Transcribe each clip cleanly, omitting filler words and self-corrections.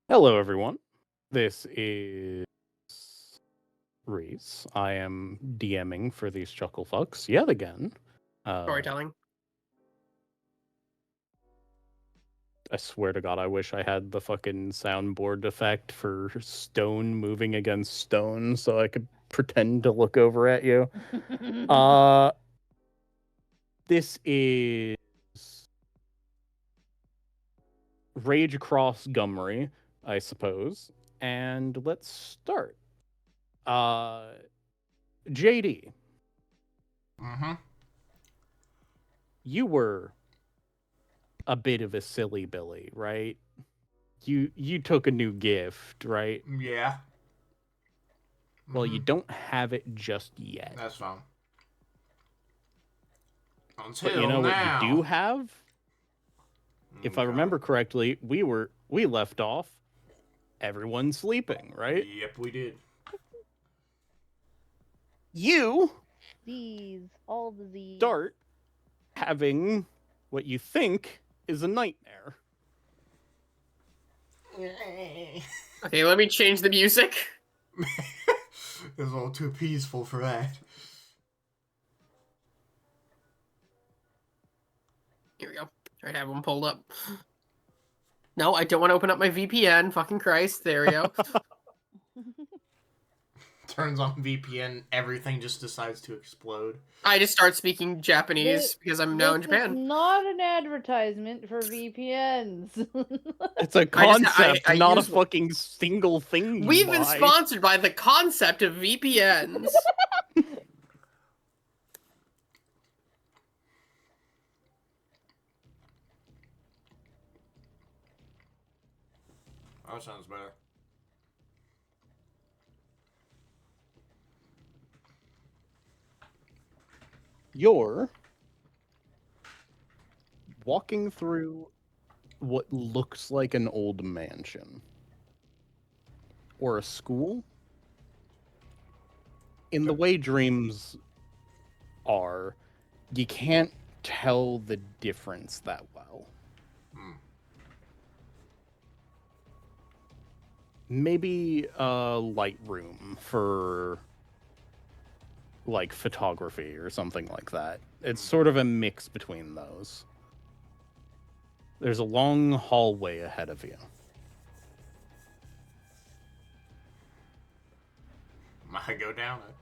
Hello, everyone. This is Reese. I am DMing for these chuckle fucks yet again. Storytelling. I swear to God, I wish I had the fucking soundboard effect for stone moving against stone so I could pretend to look over at you. This is Rage Across Gumry, I suppose. And let's start. JD. Mm-hmm. You were a bit of a silly Billy, right? You took a new gift, right? Yeah. Well, you don't have it just yet. That's fine. But you Until know what you do now. have? If I remember correctly, we left off everyone sleeping, right? Yep, we did. You All the Z's. start having what you think is a nightmare. Okay, let me change the music. It was a little too peaceful for that. Here we go. Try to have one pulled up. No, I don't want to open up my VPN. Fucking Christ. There we go. Turns on VPN, everything just decides to explode. I just start speaking Japanese because I'm now in This Japan. is not an advertisement for VPNs. It's a concept, I not a use one. fucking single thing. We've been sponsored by the concept of VPNs. That sounds better. You're walking through what looks like an old mansion or a school. In the way dreams are, you can't tell the difference that well. Maybe a light room for like photography or something like that. It's sort of a mix between those. There's a long hallway ahead of you. Might go down it.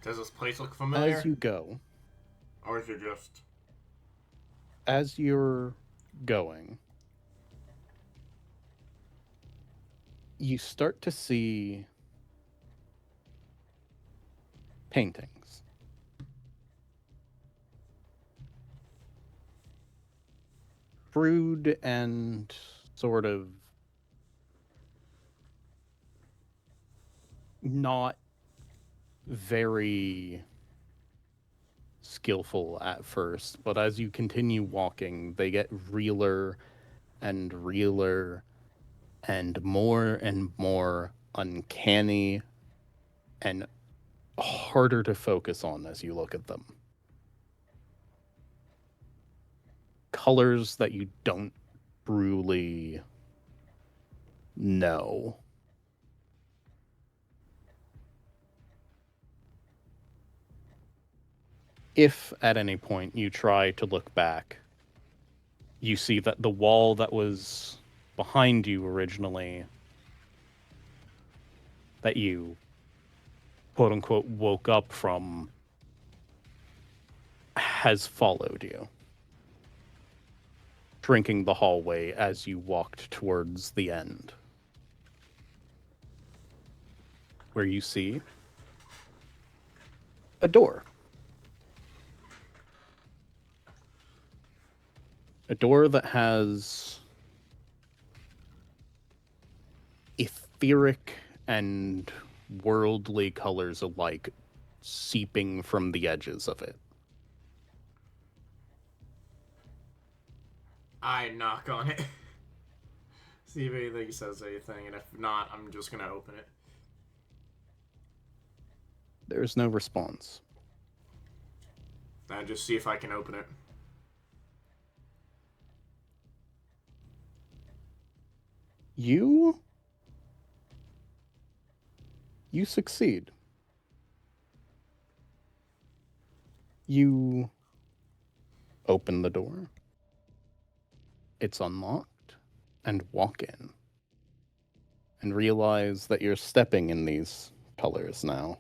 Does this place look familiar? As you go, Or is it just... as you're going, you start to see paintings. Crude and sort of not very skillful at first, but as you continue walking, they get realer and realer and more uncanny and harder to focus on as you look at them. Colors that you don't truly know. If at any point you try to look back, you see that the wall that was behind you originally, that you quote unquote woke up from, has followed you, shrinking the hallway as you walked towards the end, where you see a door. A door that has etheric and worldly colors alike seeping from the edges of it. I knock on it. See if anything says anything, and if not, I'm just gonna open it. There's no response. Then just see if I can open it. You succeed. You open the door. It's unlocked, and walk in. And realize that you're stepping in these colors now.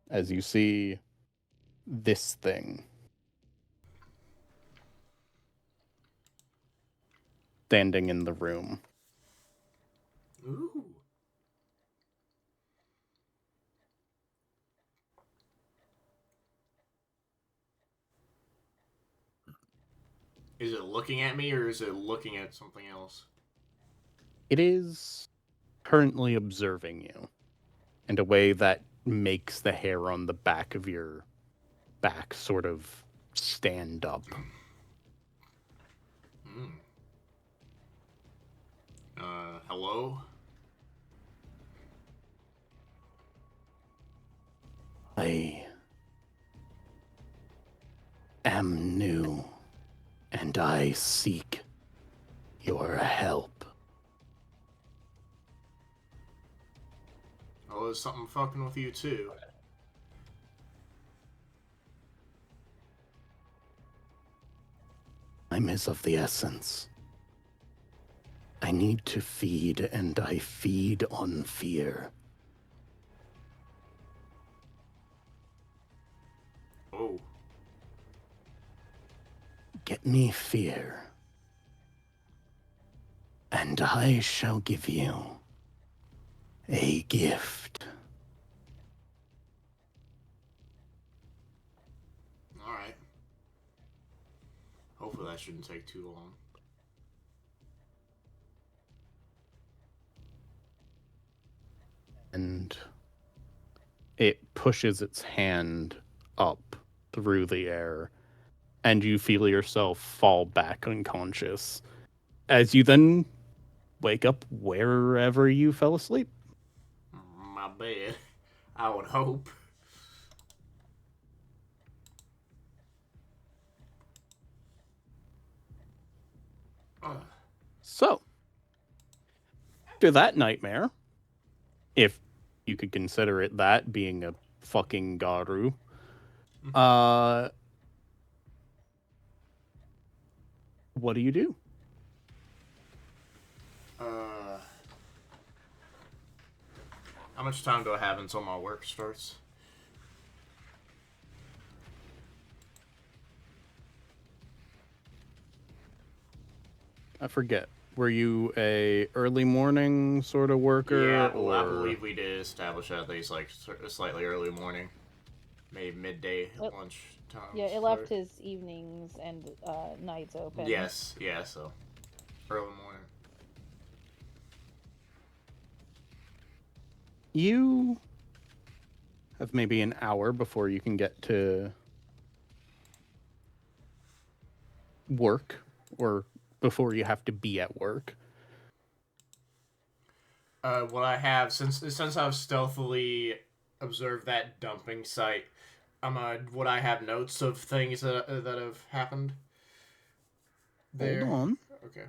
As you see this thing standing in the room. Ooh. Is it looking at me or is it looking at something else? It is currently observing you in a way that makes the hair on the back of your back sort of stand up. Hello? I am new, and I seek your help. Oh, there's something fucking with you too. Time is of the essence. I need to feed, and I feed on fear. Oh. Get me fear, and I shall give you a gift. Alright. Hopefully that shouldn't take too long. And it pushes its hand up through the air, and you feel yourself fall back unconscious as you then wake up wherever you fell asleep. My bed. I would hope. Ugh. So, after that nightmare, if you could consider it that, being a fucking Garu, what do you do? How much time do I have until my work starts? I forget. Were you a early morning sort of worker? Yeah, or... I believe we did establish at least like a slightly early morning, maybe midday lunch time. Yeah, it left his evenings and nights open. Yes, yeah, so early morning. You have maybe an hour before you can get to work, or before you have to be at work. What I have since I've stealthily observed that dumping site, would I have notes of things that have happened there? Hold on. Okay.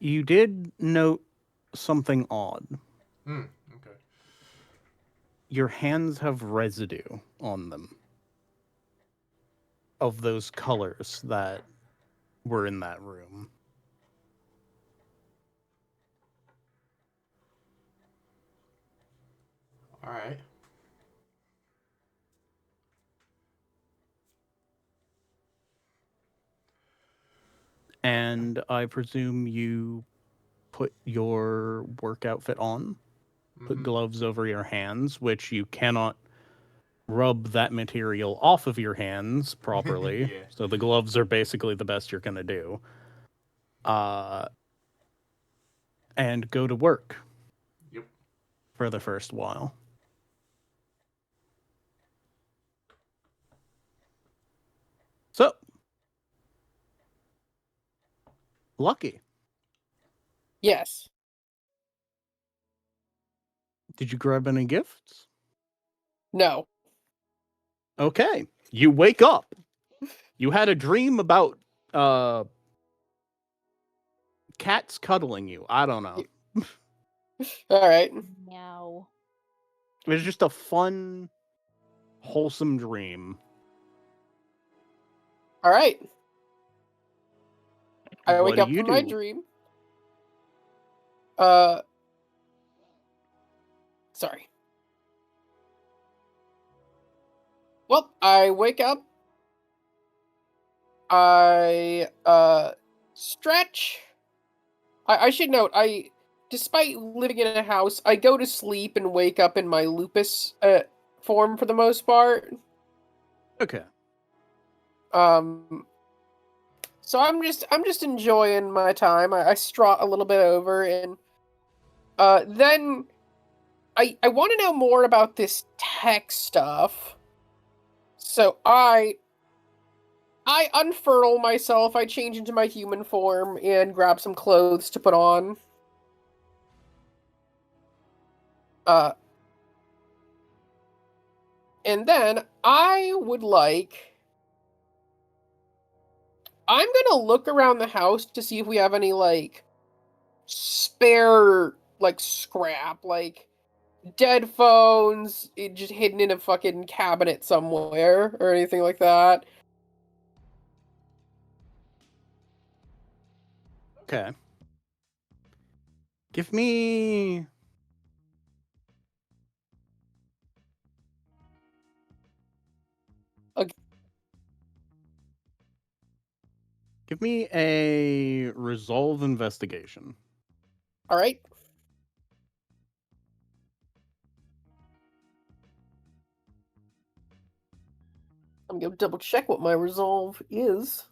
You did note something odd. Okay. Your hands have residue on them of those colors that were in that room. All right. And I presume you put your work outfit on, put gloves over your hands, which you cannot rub that material off of your hands properly. Yeah. So the gloves are basically the best you're going to do. And go to work. Yep. For the first while. So, Lucky, Yes. did you grab any gifts? No. Okay. You wake up. You had a dream about cats cuddling you. I don't know. All right. Meow. It was just a fun, wholesome dream. All right. I What wake do up you from my do? dream. Sorry. Well, I wake up. I stretch. I should note, despite living in a house, I go to sleep and wake up in my lupus form for the most part. Okay. So I'm just enjoying my time. I strut a little bit over, and then I want to know more about this tech stuff. So I unfurl myself. I change into my human form and grab some clothes to put on. And then I'm gonna look around the house to see if we have any like spare like scrap, like dead phones just hidden in a fucking cabinet somewhere or anything like that. Okay. Give me. Okay. Give me a resolve investigation. All right. I'm gonna double check what my resolve is.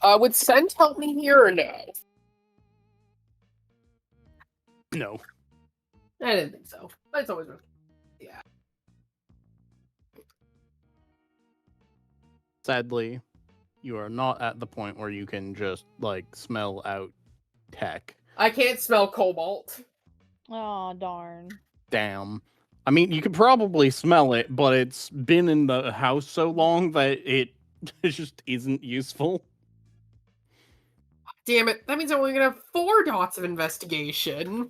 Would Scent help me here or no? No. I didn't think so. That's always yeah. Sadly, you are not at the point where you can just like smell out tech. I can't smell cobalt. Oh darn. Damn. I mean, you could probably smell it, but it's been in the house so long that it just isn't useful. Damn it! That means I'm only gonna have 4 dots of investigation.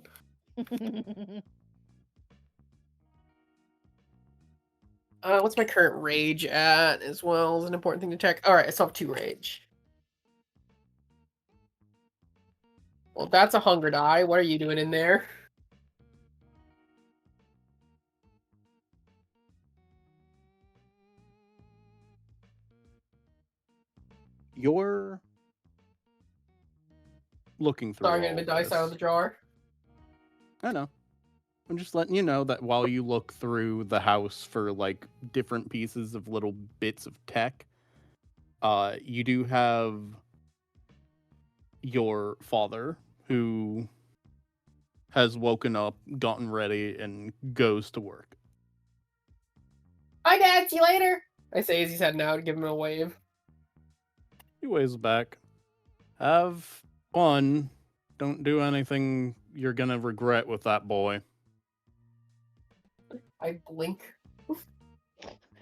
What's my current rage at as well is an important thing to check. All right, I still have 2 rage. Well, that's a hunger die. What are you doing in there? You're looking through Sorry, I'm all getting of the dice out of this. the jar. I know. I'm just letting you know that while you look through the house for like different pieces of little bits of tech, you do have your father who has woken up, gotten ready, and goes to work. Bye, Dad. See you later. I say as he's heading out, give him a wave. He waves back. Have fun. Don't do anything you're gonna regret with that boy. I blink.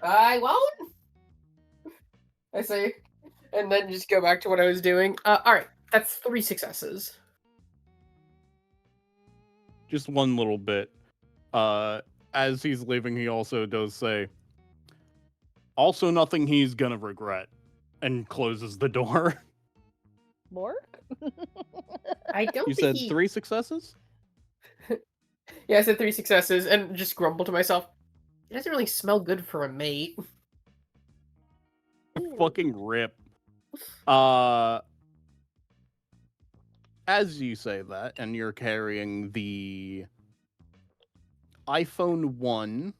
I won't. I say, and then just go back to what I was doing. All right, that's 3 successes. Just one little bit. As he's leaving, he also does say, also nothing he's gonna regret, and closes the door. Mork? I don't You think said he... 3 successes? Yeah, I said 3 successes, and just grumble to myself. It doesn't really smell good for a mate. Fucking rip. As you say that, and you're carrying the iPhone 1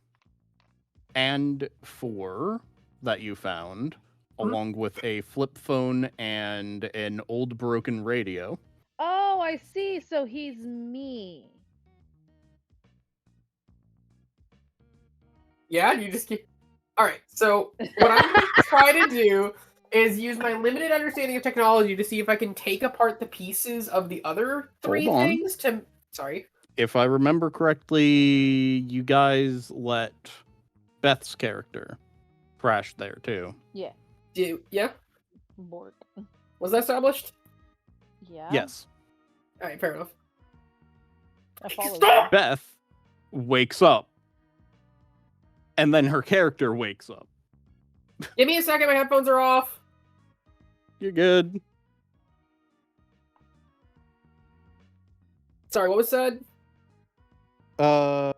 and 4 that you found, along with a flip phone and an old broken radio. Oh, I see. So he's me. Yeah, you just keep... Alright, so what I'm gonna try to do is use my limited understanding of technology to see if I can take apart the pieces of the other three Hold on. things to. Sorry. If I remember correctly, you guys let Beth's character crash there too. Yeah. Yeah. Bork. Was that established? Yeah. Yes. All right, fair enough. I follow Stop! Beth wakes up, and then her character wakes up. Give me a second. My headphones are off. You're good. Sorry, what was said? Our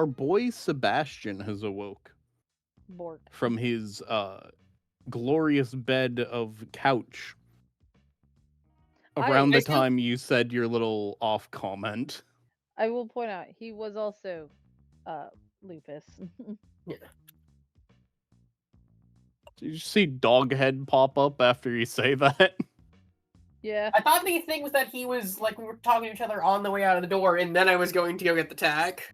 boy Sebastian has awoke Bork. from his glorious bed of couch around I the time you said your little off comment. I will point out he was also lupus. Did you see Doghead pop up after you say that? Yeah. I thought the thing was that he was like we were talking to each other on the way out of the door, and then I was going to go get the tech.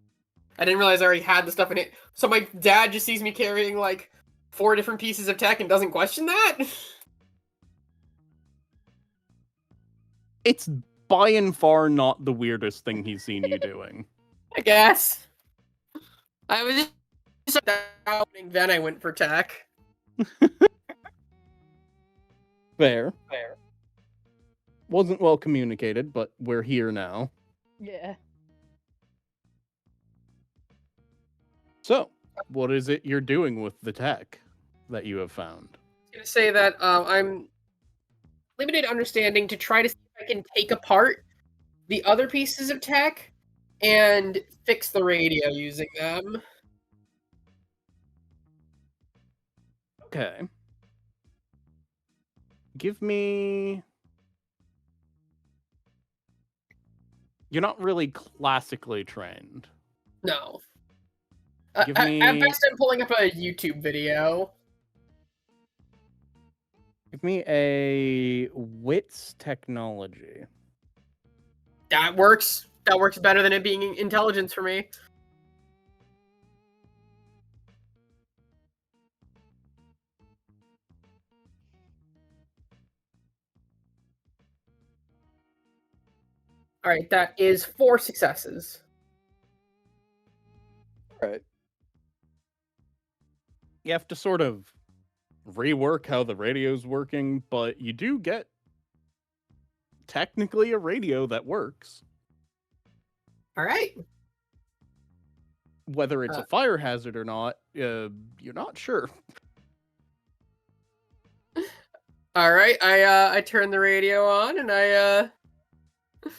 I didn't realize I already had the stuff in it. So my dad just sees me carrying like 4 different pieces of tech and doesn't question that. It's by and far not the weirdest thing he's seen you doing. I guess. I was just doubting, then I went for tech. Fair. Wasn't well communicated, but we're here now. Yeah. So, what is it you're doing with the tech that you have found? I was gonna say that I'm limited understanding to try to see if I can take apart the other pieces of tech and fix the radio using them. Okay. Give me... You're not really classically trained. No. Give At me- best, I'm pulling up a YouTube video. Give me a wits technology. That works. That works better than it being intelligence for me. All right, that is 4 successes. Right. You have to sort of rework how the radio's working, but you do get technically a radio that works. All right. Whether it's a fire hazard or not, you're not sure. All right. I turn the radio on and I give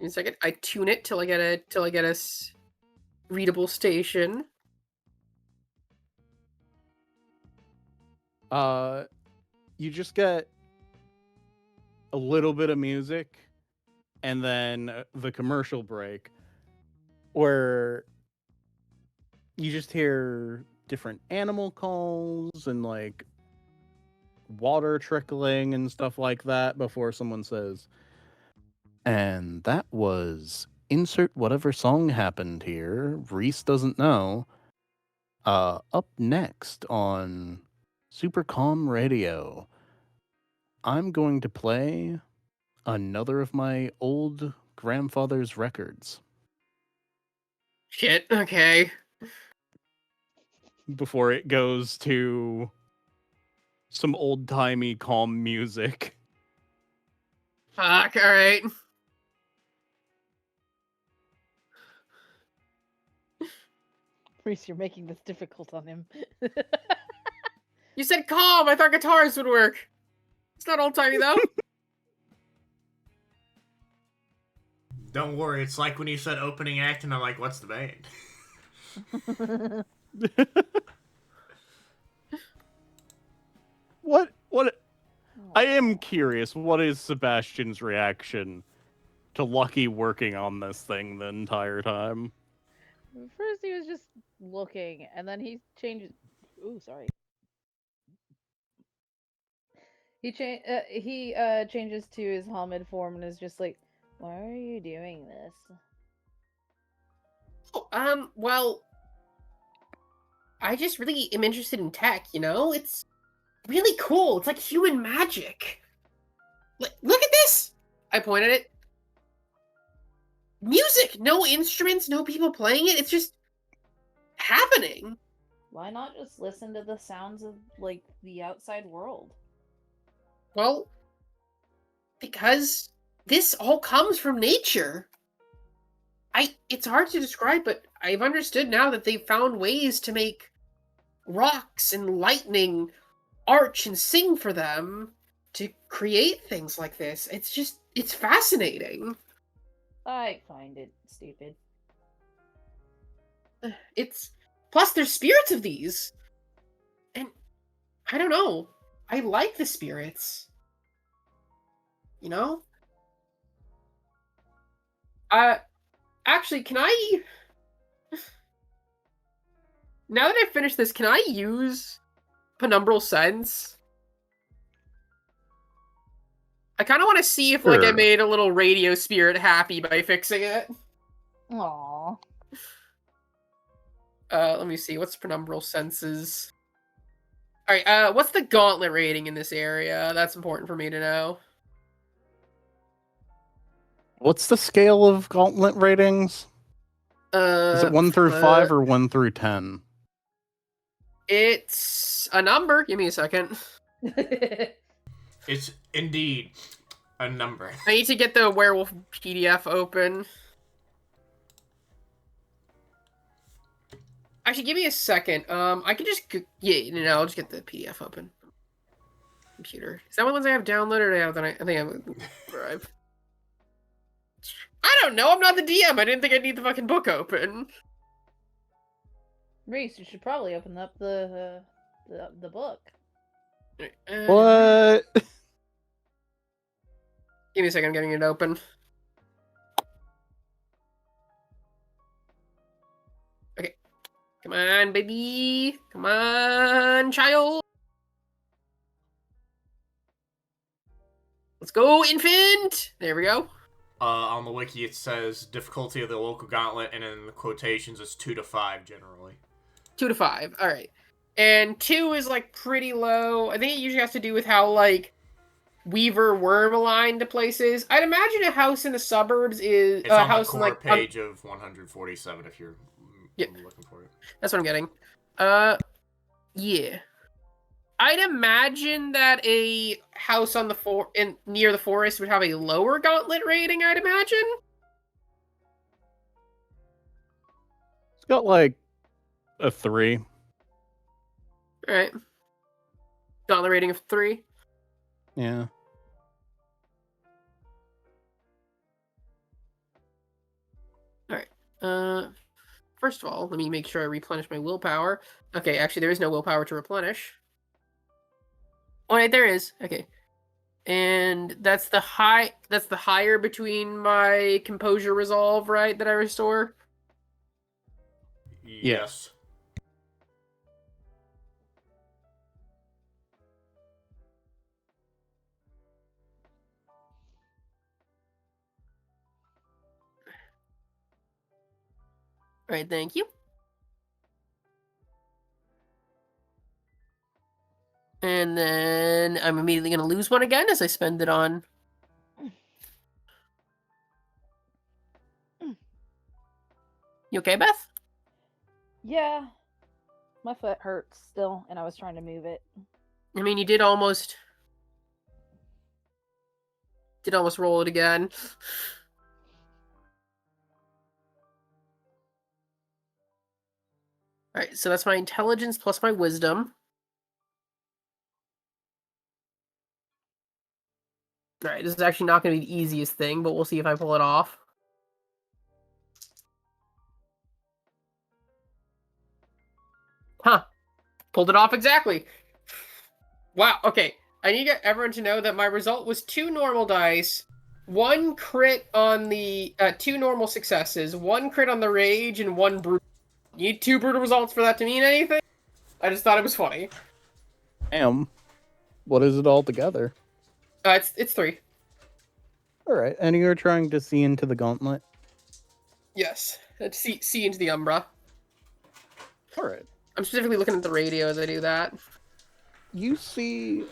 me a second. I tune it till I get a readable station. You just get a little bit of music and then the commercial break where you just hear different animal calls and like water trickling and stuff like that before someone says, and that was insert whatever song happened here. Reese doesn't know. Up next on Super Calm Radio, I'm going to play another of my old grandfather's records Shit. Okay. before it goes to some old-timey calm music. Fuck. All right. Reese, you're making this difficult on him. You said calm. I thought guitars would work. It's not old timey though. Don't worry, it's like when you said opening act and I'm like, what's the band? What? I am curious, what is Sebastian's reaction to Lucky working on this thing the entire time? First, he was just looking, and then he changes. Ooh, sorry. He changes to his Hamid form and is just like, "Why are you doing this?" Well, I just really am interested in tech, you know? It's really cool. It's like human magic. Look at this! I pointed at it. Music! No instruments, no people playing it. It's just happening. Why not just listen to the sounds of, like, the outside world? Well, because this all comes from nature. It's hard to describe, but I've understood now that they've found ways to make rocks and lightning arch and sing for them to create things like this. It's fascinating. I find it stupid. It's plus there's spirits of these. And I don't know. I like the spirits. You know? Actually, can I now that I've finished this, can I use Penumbral Sense? I kind of want to see if like I Sure. made a little radio spirit happy by fixing it. Aww. Let me see. What's Penumbral Senses? All right. What's the gauntlet rating in this area? That's important for me to know. What's the scale of gauntlet ratings? Is it 1 through 5 or 1 through 10? It's a number. Give me a second. It's indeed a number. I need to get the Werewolf PDF open. Actually, give me a second. I can just I'll just get the PDF open. Computer. Is that one of the ones I have downloaded? Or I think I have Drive. I don't know. I'm not the DM. I didn't think I'd need the fucking book open. Reese, you should probably open up the book. What? Give me a second. I'm getting it open. Okay. Come on, baby. Come on, child. Let's go, infant. There we go. On the wiki, it says difficulty of the local gauntlet, and in the quotations, it's 2 to 5 generally. 2 to 5. All right. And 2 is like pretty low. I think it usually has to do with how like Weaver worm aligned to places. I'd imagine a house in the suburbs is It's a on house the in core like page of 147 if you're looking for it. That's what I'm getting. Yeah. I'd imagine that a house on the near the forest would have a lower gauntlet rating, I'd imagine. It's got like a 3. Alright. Gauntlet rating of 3. Yeah. Alright. First of all, let me make sure I replenish my willpower. Okay, actually there is no willpower to replenish. Oh wait, there is. Okay. And that's the higher between my composure resolve, right, that I restore? Yes. Alright, thank you. And then I'm immediately going to lose one again as I spend it on... You okay, Beth? Yeah. My foot hurts still, and I was trying to move it. I mean, you did almost roll it again. Alright, so that's my intelligence plus my wisdom. Alright, this is actually not going to be the easiest thing, but we'll see if I pull it off. Huh. Pulled it off exactly. Wow, okay. I need everyone to know that my result was 2 normal dice, 1 crit on the... 2 normal successes, 1 crit on the rage, and 1 brutal. You need 2 brutal results for that to mean anything? I just thought it was funny. Damn. What is it all together? It's 3. Alright, and you're trying to see into the gauntlet? Yes. See into the Umbra. Alright. I'm specifically looking at the radio as I do that. You see...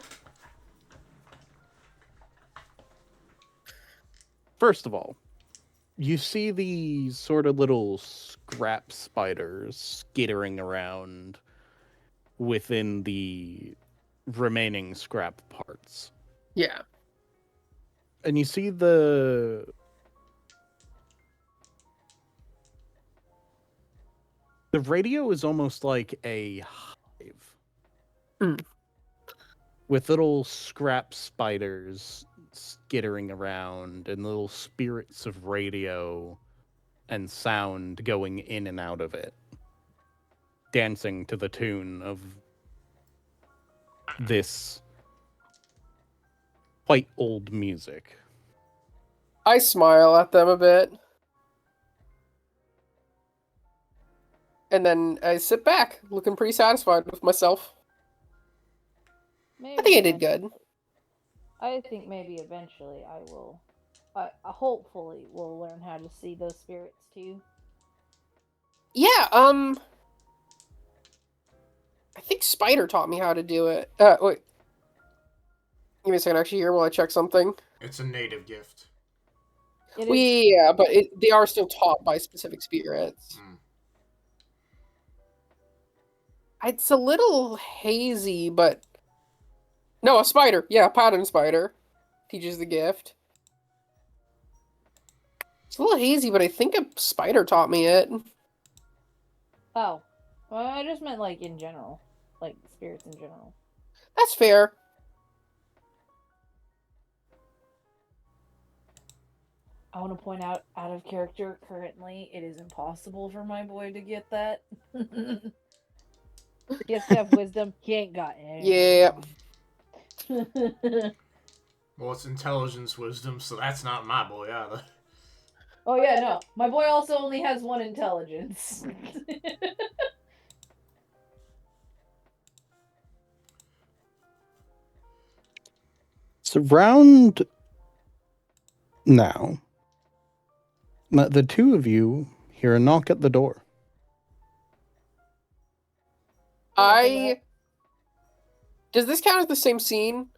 First of all, you see these sort of little scrap spiders skittering around within the remaining scrap parts. Yeah. And you see the radio is almost like a hive. Mm. With little scrap spiders skittering around and little spirits of radio and sound going in and out of it, dancing to the tune of this quite old music. I smile at them a bit. And then I sit back, looking pretty satisfied with myself. Maybe I think I did good. I think maybe eventually I will. Hopefully, will learn how to see those spirits too. Yeah, I think Spider taught me how to do it. Wait. Give me a second, actually, here while I check something. It's a native gift. It Well, is. yeah, but they are still taught by specific spirits. Mm. It's a little hazy, but... No, a spider. Yeah, pattern spider. Teaches the gift. It's a little hazy, but I think a spider taught me it. Oh, well, I just meant like in general, like spirits in general. That's fair. I want to point out of character, currently, it is impossible for my boy to get that. He has to have wisdom. He ain't got any. Yeah. Well, it's intelligence wisdom, so that's not my boy either. Oh yeah, no. My boy also only has 1 intelligence. So round now, the two of you hear a knock at the door. Does this count as the same scene?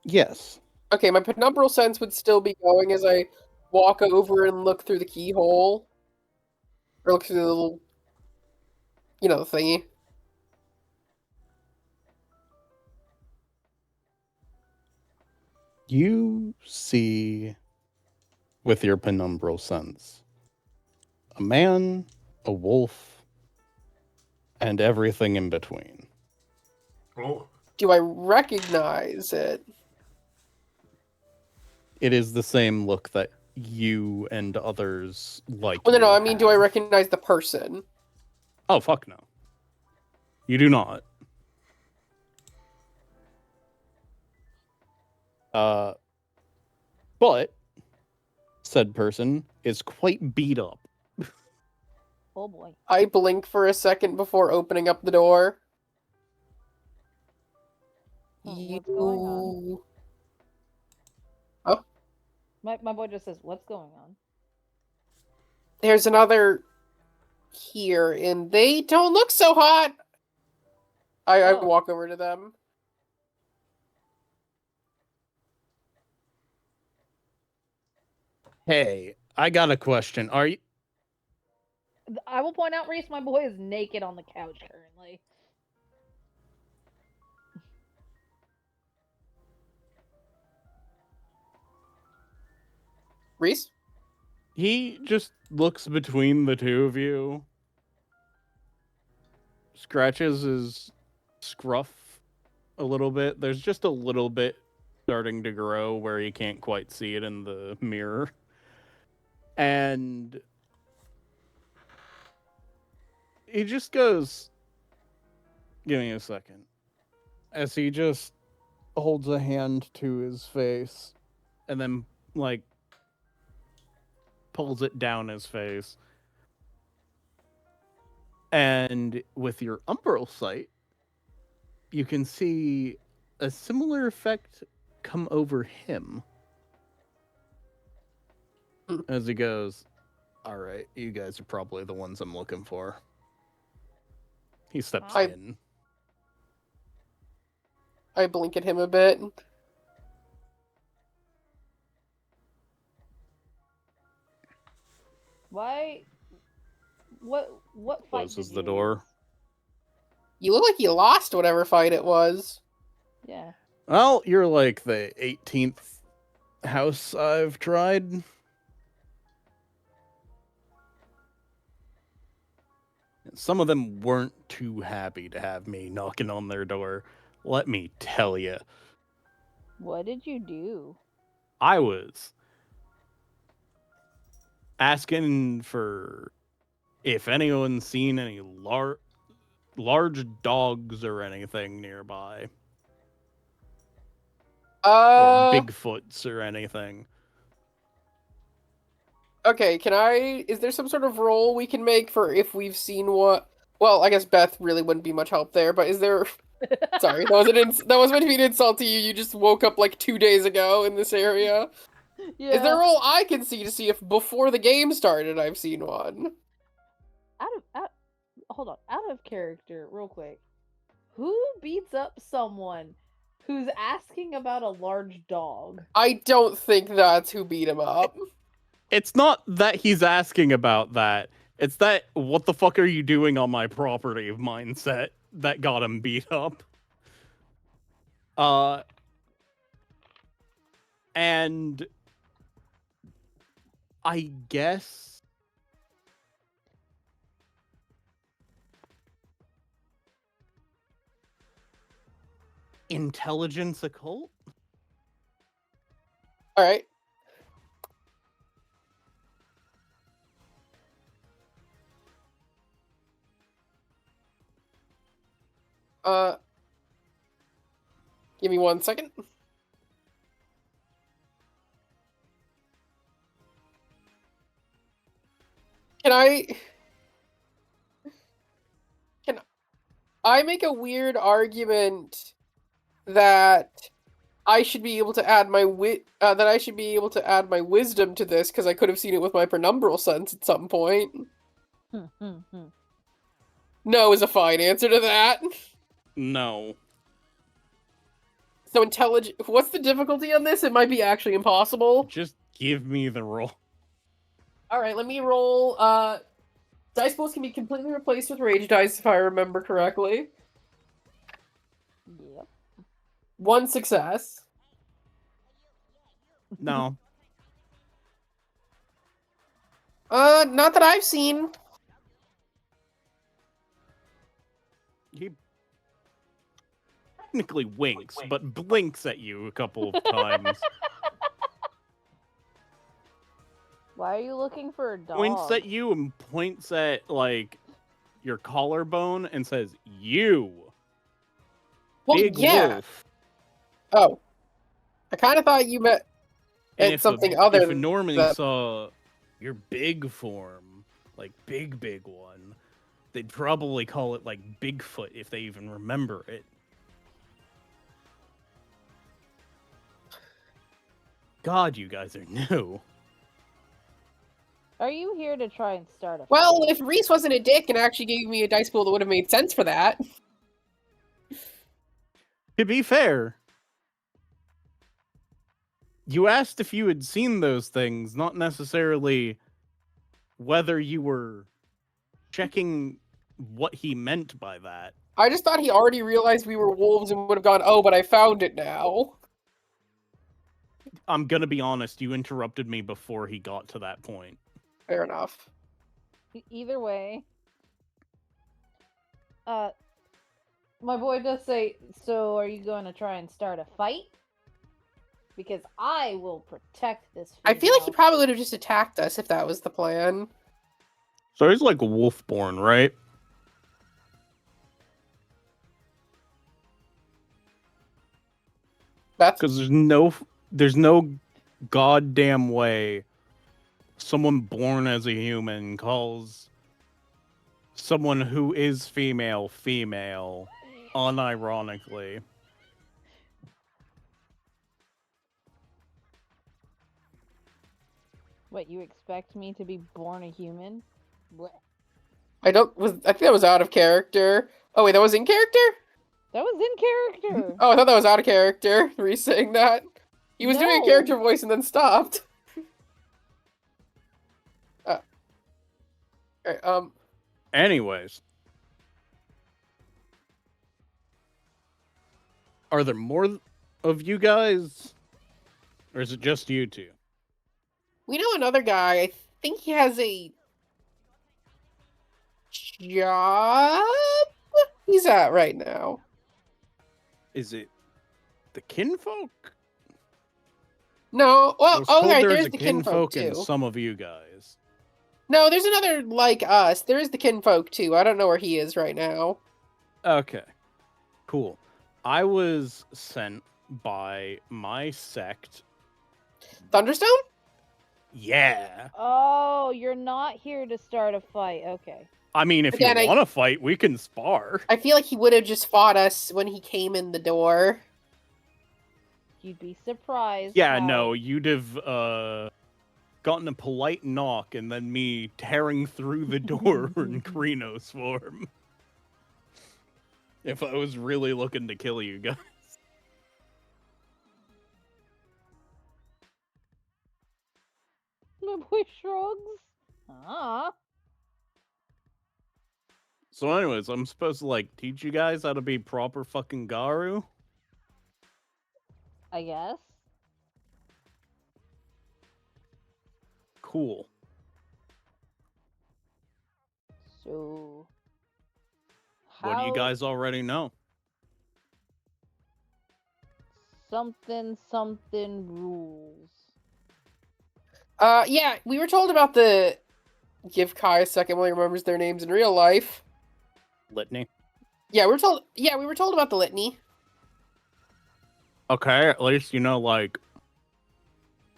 Yes. Okay, my penumbral sense would still be going as I walk over and look through the keyhole. Or look through the little... You know, the thingy. You see, with your penumbral sense, a man, a wolf, and everything in between. Oh. Do I recognize it? It is the same look that you and others like. Well, no, you I mean, do I have. recognize the person? Oh, fuck no. You do not. But said person is quite beat up. Oh boy. I blink for a second before opening up the door. What's going on? Oh, My boy just says, "What's going on?" there's another here, and they don't look so hot. I Oh. walk over to them. Hey, I got a question. Are you... I will point out, Reese, my boy is naked on the couch currently. Reese? He just looks between the two of you, scratches his scruff a little bit. There's just a little bit starting to grow where you can't quite see it in the mirror. And he just goes, "Give me a second," as he just holds a hand to his face and then, like, pulls it down his face. And with your umbral sight, you can see a similar effect come over him. As he goes, "All right, you guys are probably the ones I'm looking for." He steps I- in. I blink at him a bit. Why? What fight Closes did the you door. lose? You look like you lost whatever fight it was. Yeah. Well, you're like the 18th house I've tried. Some of them weren't too happy to have me knocking on their door. Let me tell you, What did you do? I was asking for if anyone's seen any large dogs or anything nearby, or Bigfoots or anything. Okay, is there some sort of role we can make for if we've seen what? Well, I guess Beth really wouldn't be much help there, but is there... Sorry, that was meant to be an insult to you. You just woke up like 2 days ago in this area. Yeah. Is there a role I can see to see if before the game started I've seen one? Hold on, out of character, real quick. Who beats up someone who's asking about a large dog? I don't think that's who beat him up. It's not that he's asking about that. It's that what the fuck are you doing on my property mindset that got him beat up. And I guess intelligence occult? Alright. Give me 1 second. Can I make a weird argument that I should be able to add my wisdom to this because I could have seen it with my penumbral sense at some point? No is a fine answer to that. No. So what's the difficulty on this? It might be actually impossible. Just give me the roll. Alright, let me roll. Dice pools can be completely replaced with rage dice if I remember correctly. Yep. 1 success. No. Not that I've seen. He technically winks, but blinks at you a couple of times. Why are you looking for a dog? Points at you and points at, like, your collarbone and says, "You, Well, big yeah. wolf." Oh. I kind of thought you meant And it's something other if a than Normanie that. saw your big form, like big one, they'd probably call it like Bigfoot if they even remember it. God, you guys are new. Are you here to try and start a Well, fight? if Reese wasn't a dick and actually gave me a dice pool that would have made sense for that. To be fair, you asked if you had seen those things, not necessarily whether you were checking what he meant by that. I just thought he already realized we were wolves and would have gone, oh, but I found it now. I'm gonna be honest, you interrupted me before he got to that point. Fair enough. Either way, my boy does say, so are you going to try and start a fight? Because I will protect this I feel like he female. probably would have just attacked us if that was the plan. So he's like a wolfborn, right? That's Because there's no goddamn way someone born as a human calls someone who is female unironically. What, you expect me to be born a human? Blech. I think that was out of character. Oh wait, that was in character? That was in character. Oh, I thought that was out of character. Were you saying that? He was doing a No. character voice and then stopped. Alright, Anyways. Are there more of you guys? Or is it just you two? we know another guy. I think he has a job he's at right now. Is it the kinfolk? No, I well, was oh told right, there's there's a the kinfolk kinfolk in too. some of you guys. No, there's another like us. There is the kinfolk too. I don't know where he is right now. Okay. Cool. I was sent by my sect. Thunderstone? Yeah. Oh, you're not here to start a fight. Okay. I mean, if Again, you want to fight, we can spar. I feel like he would have just fought us when he came in the door. You'd be surprised. Yeah, how- no, you'd have gotten a polite knock and then me tearing through the door in Krenos form. If I was really looking to kill you guys. My boy shrugs. Ah. So anyways, I'm supposed to, like, teach you guys how to be proper fucking Garu? I guess. Cool. So. What do you how- guys already know? Something rules. Yeah, we were told about the. Give Kai a second while he remembers their names in real life. Litany? Yeah, we were told. Yeah, we were told about the litany. Okay, at least you know, like...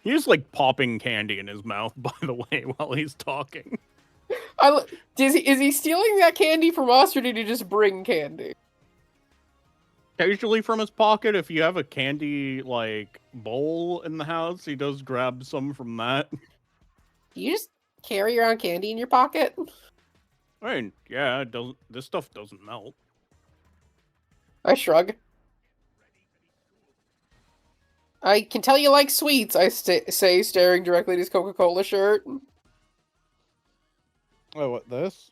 He's, like, popping candy in his mouth, by the way, while he's talking. Is he stealing that candy from us, or did he just bring candy? Occasionally from his pocket, if you have a candy, like, bowl in the house, he does grab some from that. Do you just carry around candy in your pocket? I mean, yeah, it doesn't. This stuff doesn't melt. I shrug. I can tell you like sweets, I say, staring directly at his Coca-Cola shirt. Oh, what, this?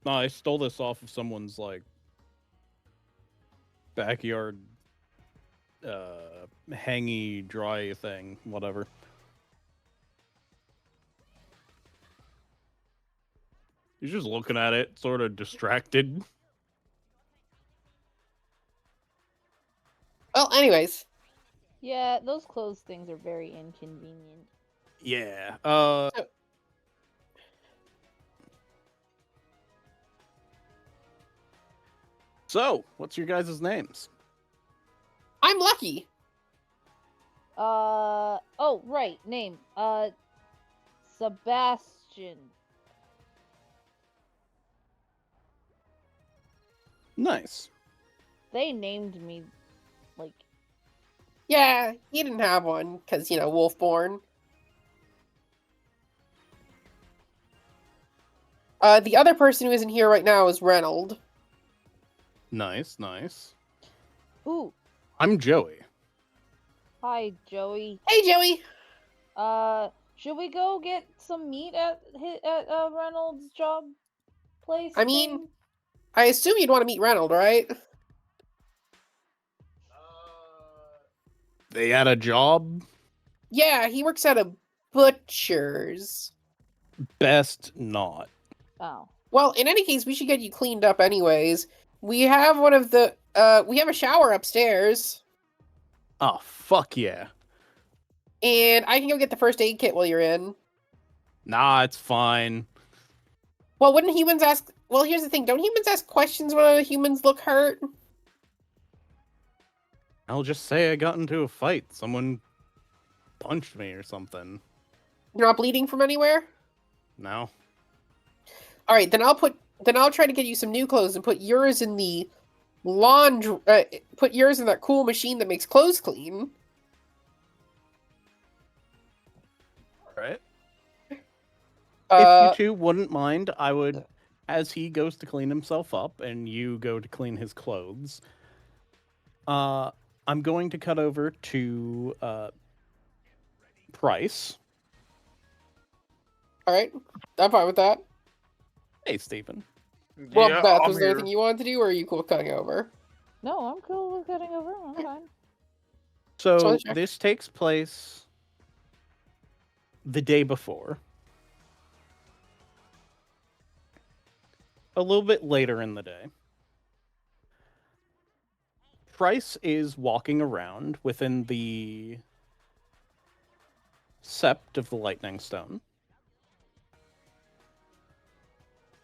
No, I stole this off of someone's, like, backyard, hangy, dry thing, whatever. He's just looking at it, sort of distracted. Well, anyways. Yeah, those clothes things are very inconvenient. Yeah, So, what's your guys' names? I'm lucky. Oh, right, name. Sebastian. Nice. They named me, like, Yeah, he didn't have one, because, you know, Wolfborn. The other person who isn't here right now is Reynold. Nice, nice. ooh, I'm Joey. hi, Joey. Hey, Joey! Should we go get some meat at Reynolds' job place? I mean, thing? I assume you'd want to meet Reynold, right? They had a job? Yeah, he works at a butcher's. Best not. Oh, Well, in any case, we should get you cleaned up anyways. We have one of the, we have a shower upstairs. Oh, fuck yeah. And I can go get the first aid kit while you're in. Nah, it's fine. Well, wouldn't humans ask... Well, here's the thing. Don't humans ask questions when other humans look hurt? I'll just say I got into a fight. Someone punched me or something. You're not bleeding from anywhere? No? Alright, then I'll try to get you some new clothes and put yours in the laundry... put yours in that cool machine that makes clothes clean. Alright. Uh, If you two wouldn't mind, I would as he goes to clean himself up and you go to clean his clothes, I'm going to cut over to Price. All right, I'm fine with that. Hey, Stephen. Well, Yeah, Beth, I'm was there here. anything you wanted to do, or are you cool with cutting over? No, I'm cool with cutting over. I'm fine. So check. this takes place the day before. A little bit later in the day. Price is walking around within the sept of the Lightning Stone.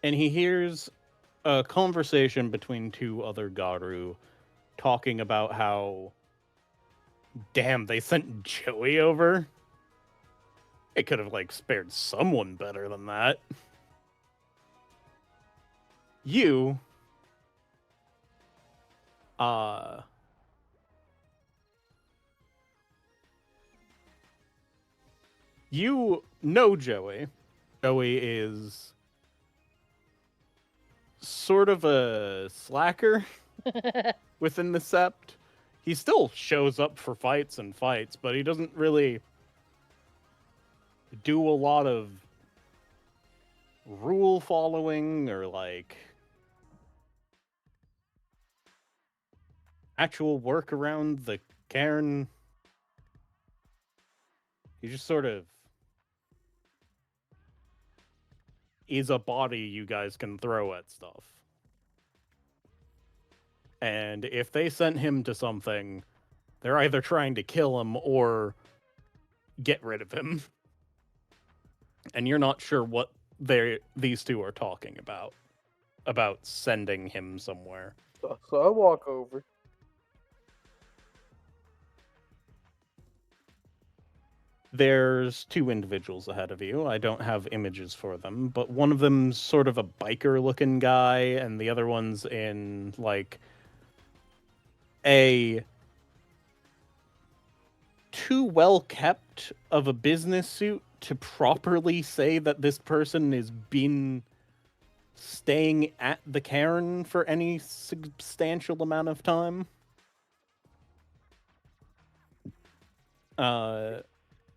And he hears a conversation between two other Garu talking about how, damn, they sent Joey over. They could have, like, spared someone better than that. You, you know Joey. Joey is sort of a slacker within the sept. He still shows up for fights, but he doesn't really do a lot of rule following or like actual work around the cairn. He just sort of is a body you guys can throw at stuff. And if they sent him to something, they're either trying to kill him or get rid of him. And you're not sure what these two are talking about sending him somewhere. So I walk over. There's two individuals ahead of you. I don't have images for them, but one of them's sort of a biker-looking guy, and the other one's in, like, a too well-kept of a business suit to properly say that this person has been staying at the cairn for any substantial amount of time.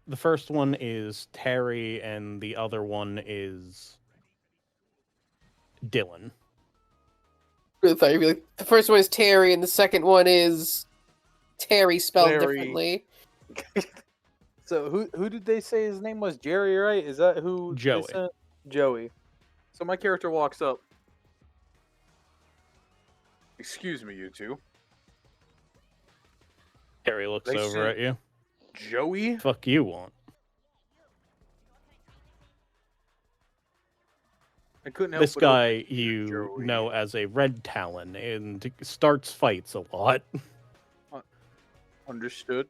The first one is Terry, and the other one is Dylan. Really thought you'd be like, the first one is Terry, and the second one is Terry spelled Larry. differently. So who did they say his name was? Jerry, right? Is that who? they Joey. sent? Joey. So my character walks up. Excuse me, you two. Terry looks They over sent- at you. Joey? Fuck you want. I couldn't help This but guy open you Joey. know as a Red Talon and starts fights a lot. Understood.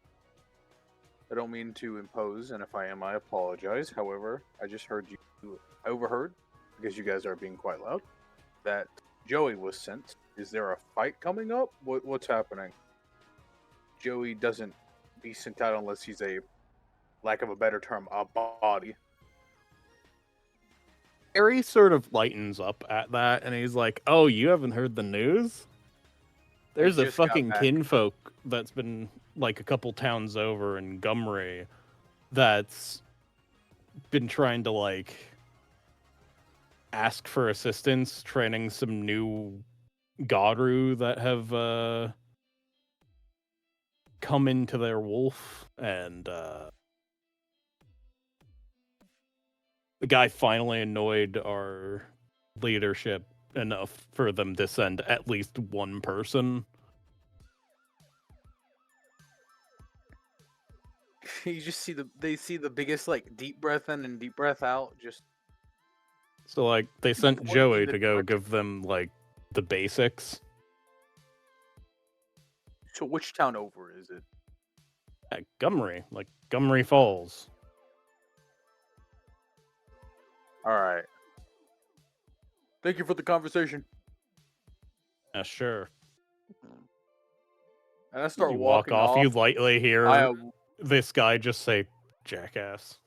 I don't mean to impose, and if I am, I apologize. However, I just heard you. I overheard, because you guys are being quite loud, that Joey was sent. Is there a fight coming up? What's happening? Joey doesn't be sent out unless he's a, lack of a better term, a body. Harry sort of lightens up at that, and he's like, "Oh, you haven't heard the news? There's a just got fucking back." kinfolk that's been like a couple towns over in Gumry that's been trying to like ask for assistance training some new Godru that have come into their wolf, and the guy finally annoyed our leadership enough for them to send at least one person." You just see they see the biggest like deep breath in and deep breath out. Just So like they sent Pointing Joey in the to go direction. give them like the basics. so which town over is it? At Gumry, like Gumryfalls. All right. Thank you for the conversation. Yeah, sure. And I start You walk walking off, you lightly hear I this guy just say, "Jackass."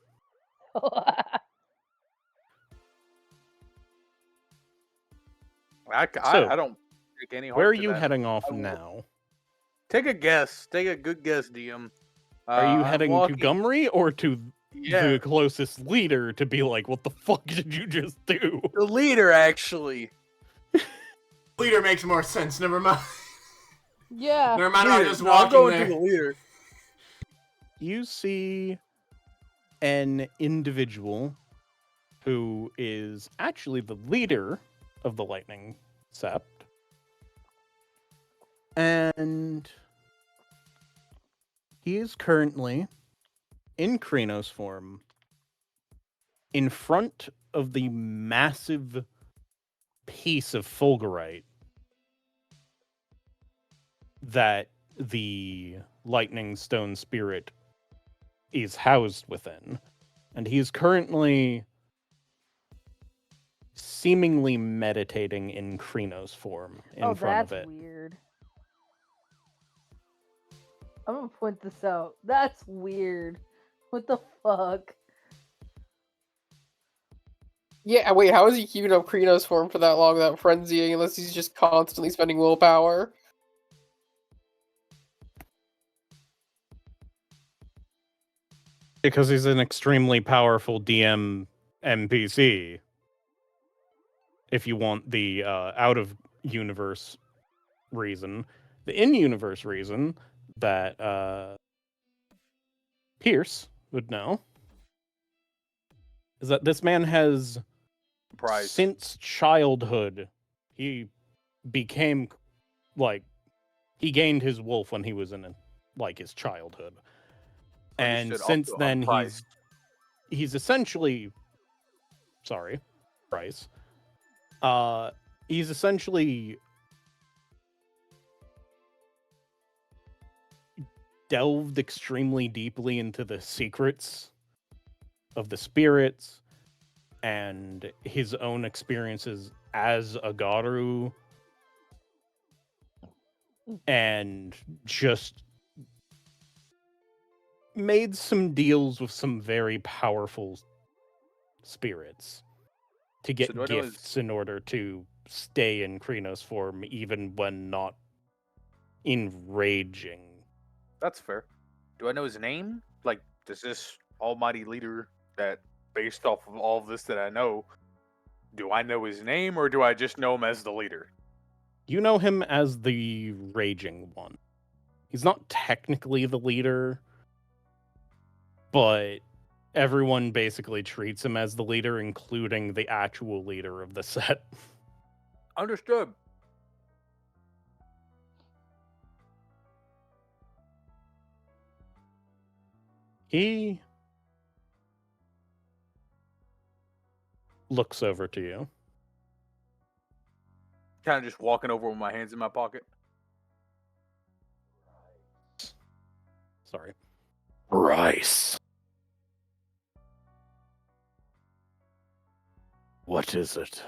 I don't take any heart Where are to you that. heading off I will- now? Take a guess. Take a good guess, DM. Are you I'm heading to walking. Gumry or to Yeah, the closest leader to be like, what the fuck did you just do? the leader actually. Leader makes more sense. Never mind. Yeah. Never mind. I'm Leader. just No, I'm walking going there. to the leader. You see an individual who is actually the leader of the Lightning Sept. And he is currently in Krynos form in front of the massive piece of fulgurite that the Lightning Stone Spirit is housed within. And he is currently seemingly meditating in Krynos form in front of That's it. weird. I'm gonna point this out. That's weird. What the fuck? Yeah, wait, how is he keeping up Krino's form for that long without frenzying unless he's just constantly spending willpower? Because he's an extremely powerful DM NPC. If you want the out of universe reason, the in universe reason that Pierce would know is that this man has Price. since childhood he became like he gained his wolf when he was in like his childhood. And Understood. since Also, then Price. he's essentially Price. He's essentially delved extremely deeply into the secrets of the spirits and his own experiences as a Garu, and just made some deals with some very powerful spirits to get do I know gifts in order to stay in Krynos form even when not enraging. That's fair. Do I know his name? Like, does this almighty leader that, based off of all of this that I know, do I know his name or do I just know him as the leader? You know him as the Raging One. He's not technically the leader, but everyone basically treats him as the leader, including the actual leader of the set. Understood. He looks over to you. Kind of just walking over with my hands in my pocket. Sorry. Rice. What is it?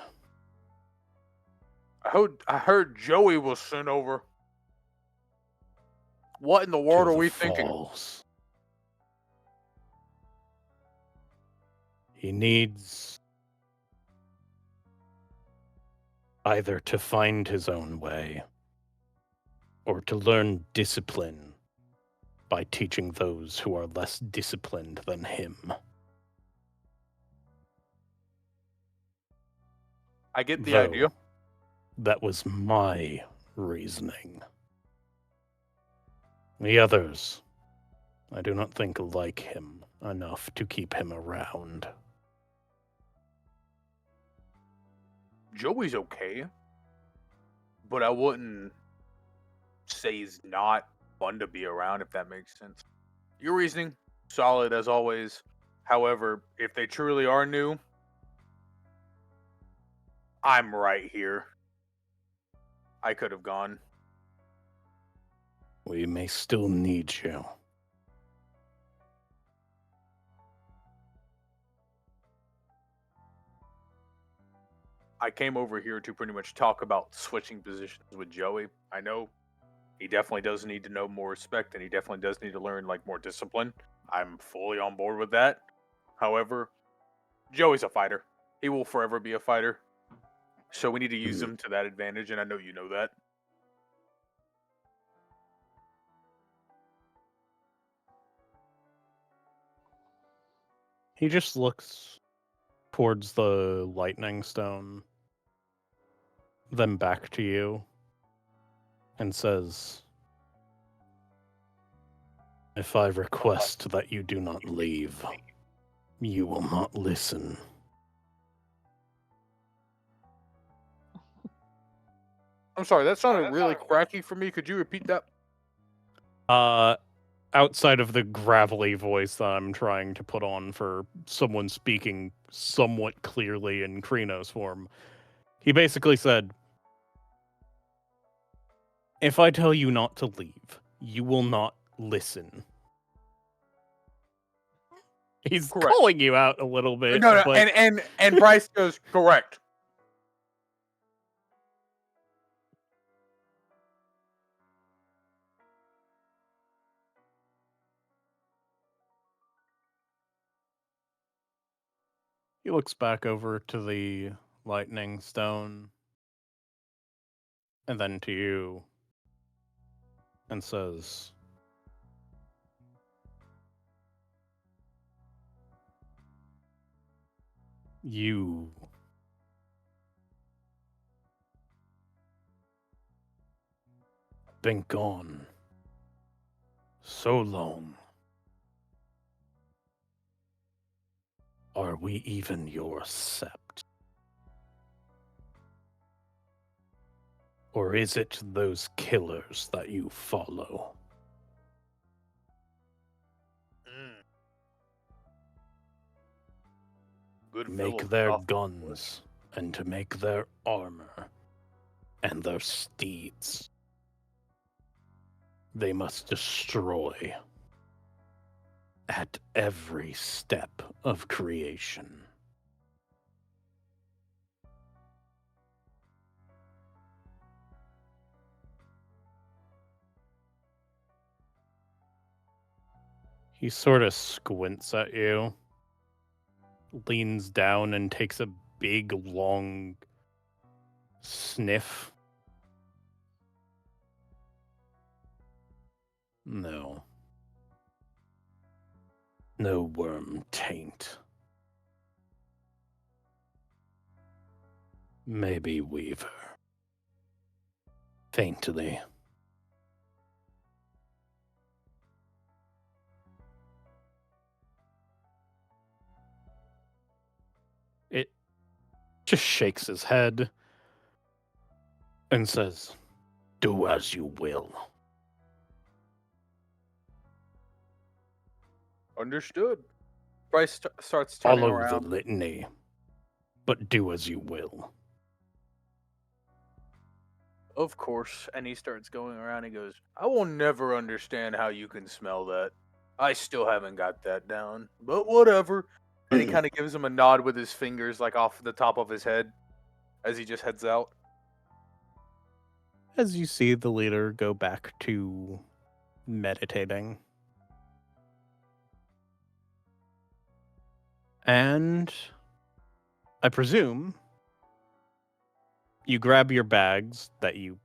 I heard Joey was sent over. What in the world To are the we thinking? falls. He needs either to find his own way or to learn discipline by teaching those who are less disciplined than him. I get the Though, idea. That was my reasoning. The others, I do not think like him enough to keep him around. Joey's okay, but I wouldn't say he's not fun to be around, if that makes sense. Your reasoning, solid as always. However, if they truly are new, I'm right here. I could have gone. We may still need you. I came over here to pretty much talk about switching positions with Joey. I know he definitely does need to know more respect, and he definitely does need to learn like more discipline. I'm fully on board with that. However, Joey's a fighter. He will forever be a fighter. So we need to use them to that advantage, and I know you know that. He just looks towards the lightning stone, then back to you, and says, "If I request that you do not leave, you will not listen." I'm sorry, that sounded really cracky for me. Could you repeat that? Outside of the gravelly voice that I'm trying to put on for someone speaking somewhat clearly in Krino's form, he basically said, "If I tell you not to leave, you will not listen." He's Correct. calling you out a little bit. No, but and Bryce goes, correct. he looks back over to the lightning stone and then to you and says, "You been gone so long. Are we even your sept? Or is it those killers that you follow? Good Make fellow, their Goth. guns, and to make their armor, and their steeds, they must destroy at every step of creation." He sort of squints at you, leans down, and takes a big, long sniff. No. No worm taint. Maybe Weaver. Faintly. It just shakes his head and says, "Do as you will." Understood. Bryce starts turning Follow around. the litany, but do as you will. Of course. And he starts going around and goes, I will never understand how you can smell that. I still haven't got that down. But whatever. And he kind of gives him a nod with his fingers, like off the top of his head, as he just heads out. As you see the leader go back to meditating. And I presume you grab your bags that you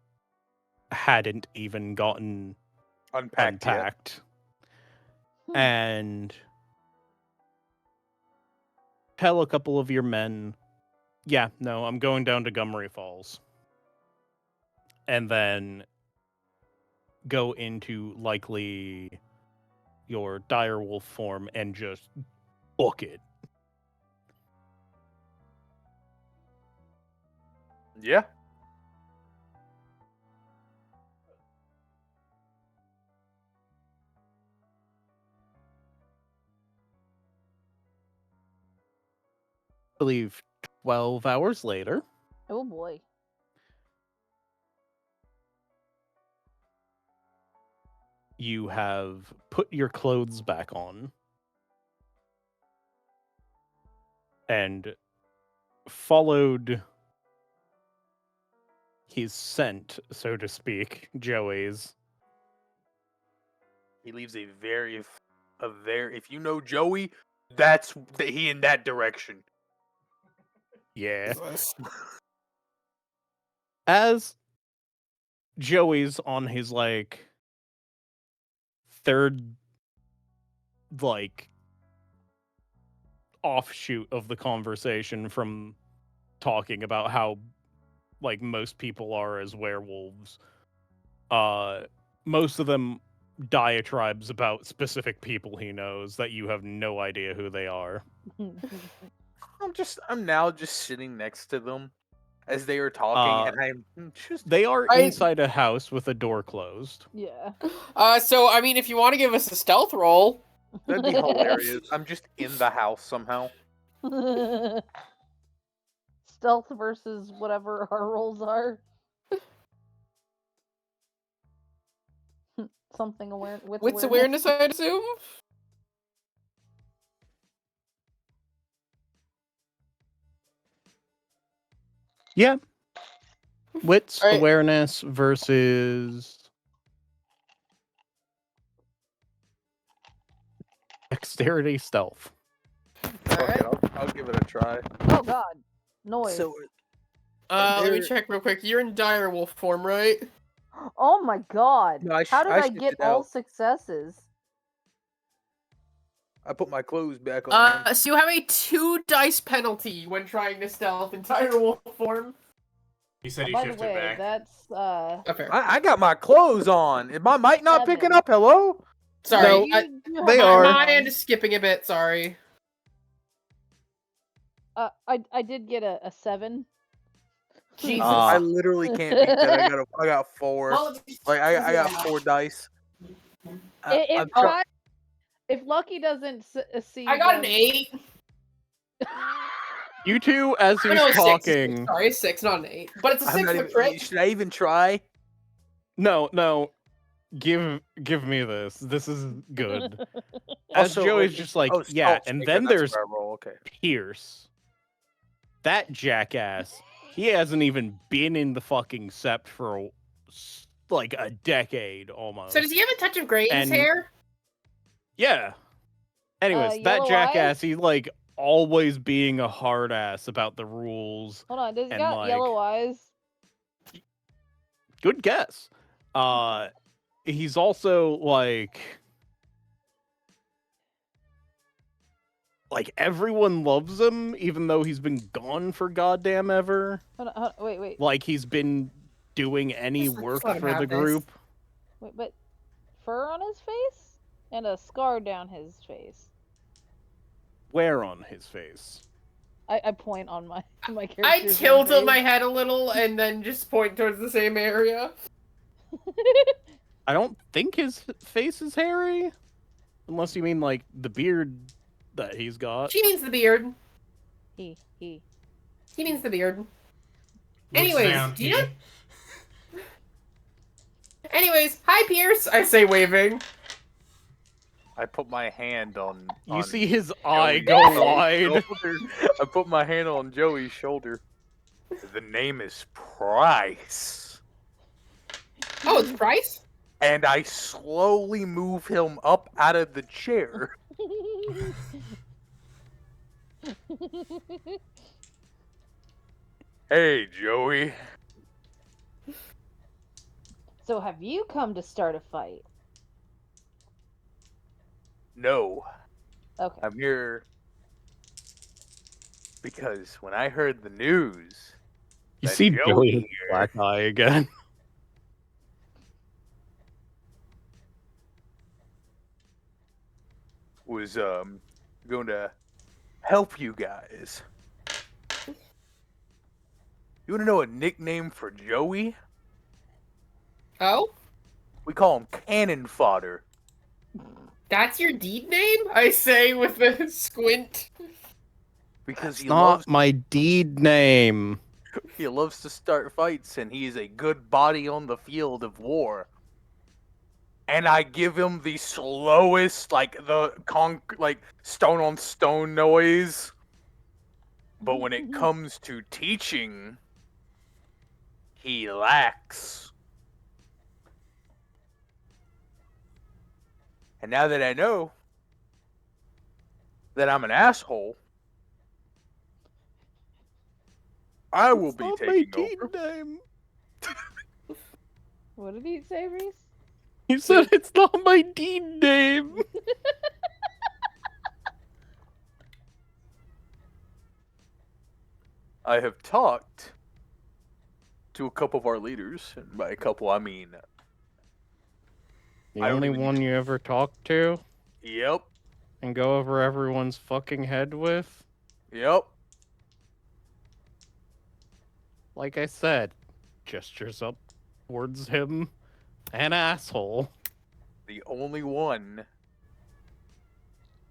hadn't even gotten Unpacked. And tell a couple of your men, yeah, no, I'm going down to Gumryfalls. And then go into likely your direwolf form and just book it. Yeah. I believe 12 hours later, Oh boy. you have put your clothes back on and followed his scent, so to speak, Joey's. He leaves a very, if you know Joey, that's he in that direction. Yeah. Jesus. as Joey's on his like third like offshoot of the conversation from talking about how like most people are as werewolves, most of them diatribes about specific people he knows that you have no idea who they are. I'm now just sitting next to them as they are talking, and I'm just They are I- inside a house with a door closed. Yeah. So I mean, if you want to give us a stealth roll, that'd be hilarious. I'm just in the house somehow. Stealth versus whatever our rolls are. Something wits awareness, I'd assume. Yeah. Wits, Alright. awareness versus dexterity, stealth. Fuck it, I'll give it a try. Oh god. Noise. So, Let me there- check real quick. You're in direwolf form, right? Oh my god. No, How did I shifted get all out. successes? I put my clothes back on. So you have a 2 dice penalty when trying to stealth in direwolf form. He said he By the shifted way, back. that's Okay. I got my clothes on. Is my mic not picking 7. up? Hello? Sorry, No, You they have are. my end on. is skipping a bit. Sorry. I did get a 7. Jesus. I literally can't beat that. I got 4. Well, Like I got 4 dice. If Lucky doesn't see, I got an them- 8. You two, as Oh, he's no, it's 6. talking. Sorry, it's 6, not an 8. But it's a I'm 6 not with even, crit. should I even try? No. Give me this. This is good. As Also, Joey's like- just like, oh, yeah, oh, and okay, then that's there's where I roll. Okay. Pierce. That jackass. He hasn't even been in the fucking sept for like a decade almost. So does he have a touch of gray in his And- hair? Yeah. Anyways, that yellow jackass, eyes? he's like always being a hard ass about the rules. Hold on, does he And, got like- yellow eyes? Good guess. He's also like everyone loves him, even though he's been gone for goddamn ever. Hold on, wait. Like he's been doing any Just work let him for have the this. group. Wait, but fur on his face? And a scar down his face. Where on his face? I point on my character. I tilted my head a little and then just point towards the same area. I don't think his face is hairy, unless you mean like the beard that he's got. She means the beard. He. He means the beard. Looks Anyways, down, do you know- he- Anyways, hi Pierce, I say waving. I put my hand on. You see his eye Joey's go wide. shoulder. I put my hand on Joey's shoulder. The name is Price. Oh, it's Price? And I slowly move him up out of the chair. Hey, Joey. So have you come to start a fight? No, Okay. I'm here because when I heard the news, You that see Joey Joey with here black eye again. was going to help you guys. You want to know a nickname for Joey? Oh? We call him Cannon Fodder. That's your deed name? I say with a squint. Because It's he not loves my deed name. he loves to start fights and he is a good body on the field of war. And I give him the slowest, like stone on stone noise. But when it comes to teaching, he lacks. And now that I know that I'm an asshole, I will It's be not my taking deed over. name. What did he say, Reese? You said it's not my deed name. I have talked to a couple of our leaders, and by a couple I mean, The I don't only even one need you ever talk to yep, and go over everyone's fucking head with? yep. Like I said, gestures up towards him. An asshole. The only one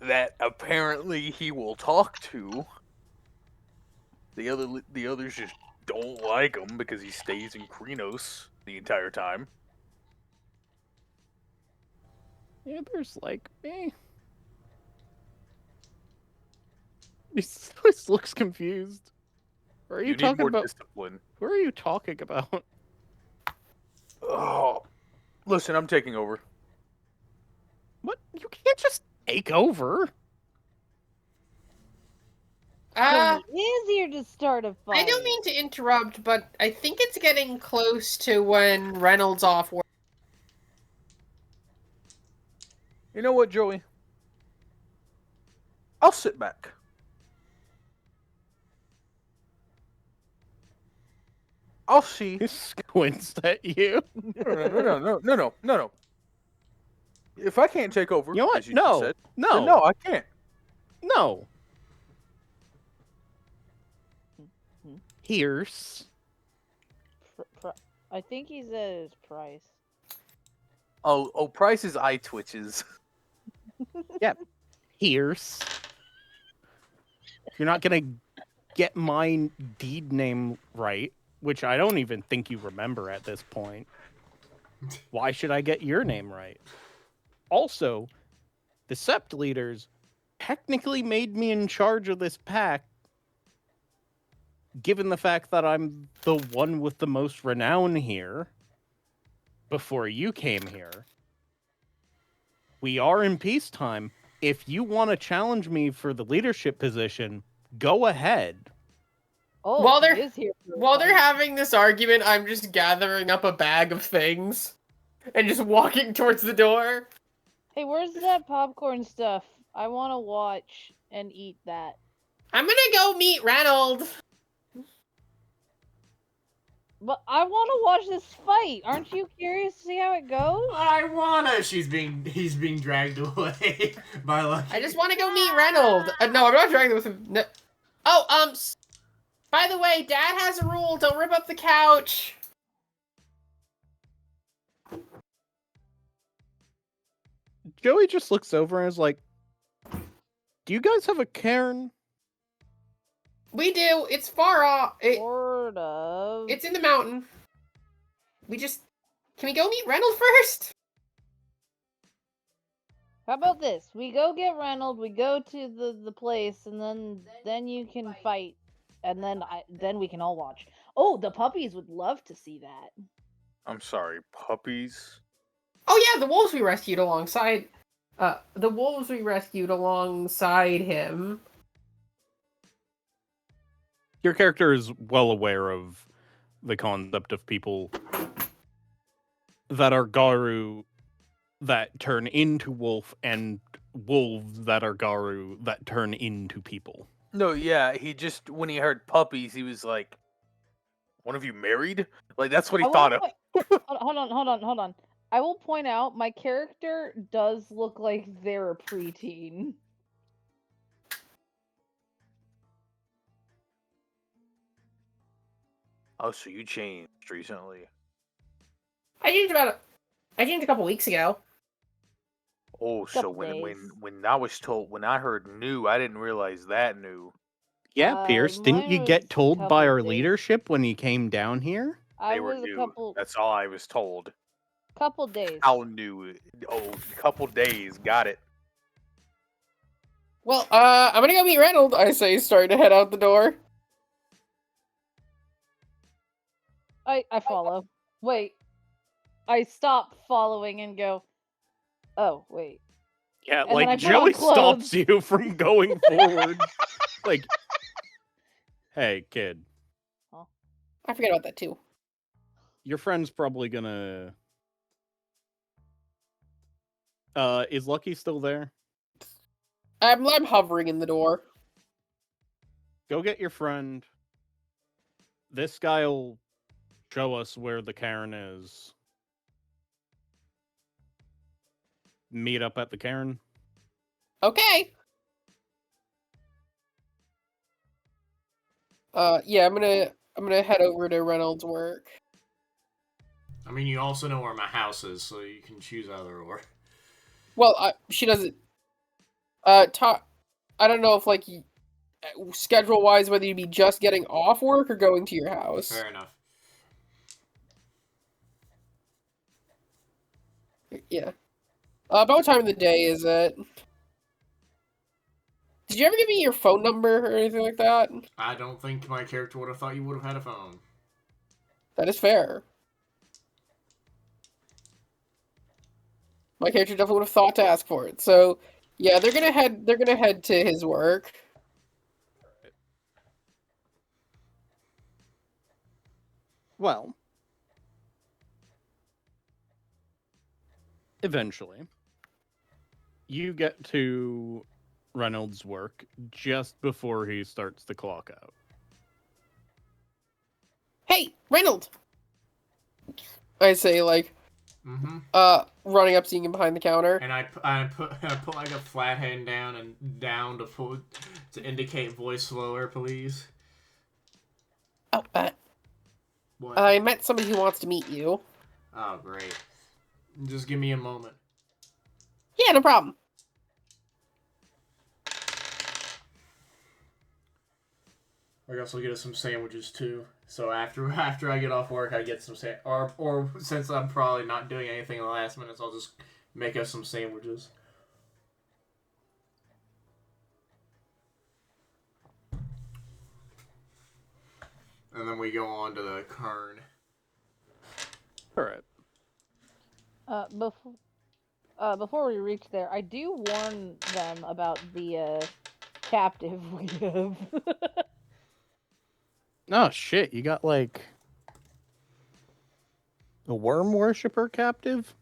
that apparently he will talk to. The others just don't like him because he stays in Krenos the entire time. The others like me. He looks confused. Who are you You need talking more about? discipline. Who are you talking about? Oh, listen, I'm taking over. What? You can't just take over. It's easier to start a fight. I don't mean to interrupt, but I think it's getting close to when Reynolds off work. You know what, Joey? I'll sit back. I'll see. He squints at you. No. If I can't take over, You know what? as you just said, then No. no, I can't. No. Here's. I think he said his price. Oh, Price's eye twitches. Here's. If you're not gonna get my deed name right, which I don't even think you remember at this point, why should I get your name right? Also, the Sept leaders technically made me in charge of this pack, given the fact that I'm the one with the most renown here before you came here. We are in peacetime. If you want to challenge me for the leadership position, go ahead. Oh, While he they're- is here for a While they're fight. having this argument, I'm just gathering up a bag of things and just walking towards the door. Hey, where's that popcorn stuff? I want to watch and eat that. I'm gonna go meet Reynolds. But I want to watch this fight. Aren't you curious to see how it goes? I wanna. He's being dragged away by Lucky. I just want to go meet Reynolds. No, I'm not dragging with him. No. Oh, by the way, Dad has a rule: don't rip up the couch. Joey just looks over and is like, do you guys have a cairn? We do. It's far off. Sort of. It's in the mountain. Can we go meet Reynolds first? How about this? We go get Reynolds. We go to the place, and then you can fight, and then we can all watch. Oh, the puppies would love to see that. I'm sorry, puppies. Oh yeah, the wolves we rescued alongside. Him. Your character is well aware of the concept of people that are Garu that turn into wolf and wolves that are Garu that turn into people. No, yeah, he just when he heard puppies, he was like, "One of you married?" Like that's what he thought of. Hold on. I will point out my character does look like they're a preteen. Oh, so you changed recently? I changed a couple weeks ago. Oh, so Couple when days. when I heard new, I didn't realize that new. Yeah, Pierce, didn't mine you was get a told by couple our days. leadership when you came down here? I They were was a new. couple That's all I was told. days. How new? Oh, couple days. Got it. Well, I'm gonna go meet Reynolds. I say, starting to head out the door. I follow. Wait. I stop following and go, oh, wait. Yeah, And then I like put on Joey clothes. stops you from going forward. Like, hey, kid. I forget about that too. Your friend's probably gonna. Is Lucky still there? I'm hovering in the door. Go get your friend. This guy'll show us where the cairn is. Meet up at the cairn. Okay. Yeah, I'm gonna head over to Reynolds' work. I mean, you also know where my house is, so you can choose either or. Well, she doesn't. I don't know if like schedule wise whether you'd be just getting off work or going to your house. Fair enough. Yeah. About what time of the day is it? Did you ever give me your phone number or anything like that? I don't think my character would have thought you would have had a phone. That is fair. My character definitely would have thought to ask for it. So, yeah, they're gonna head to his work. Well, eventually, you get to Reynolds' work just before he starts the clock out. Hey, Reynolds! I say, like, Mm-hmm. running up, seeing him behind the counter. And I put like a flat hand down and down to indicate voice slower, please. Oh, What? I met somebody who wants to meet you. Oh, great. Just give me a moment. Yeah, no problem. I guess I'll get us some sandwiches too. So after I get off work, I get some or since I'm probably not doing anything in the last minutes, I'll just make us some sandwiches. And then we go on to the cairn. All right. Before we reach there, I do warn them about the captive we have. Oh shit! You got like a worm worshiper captive.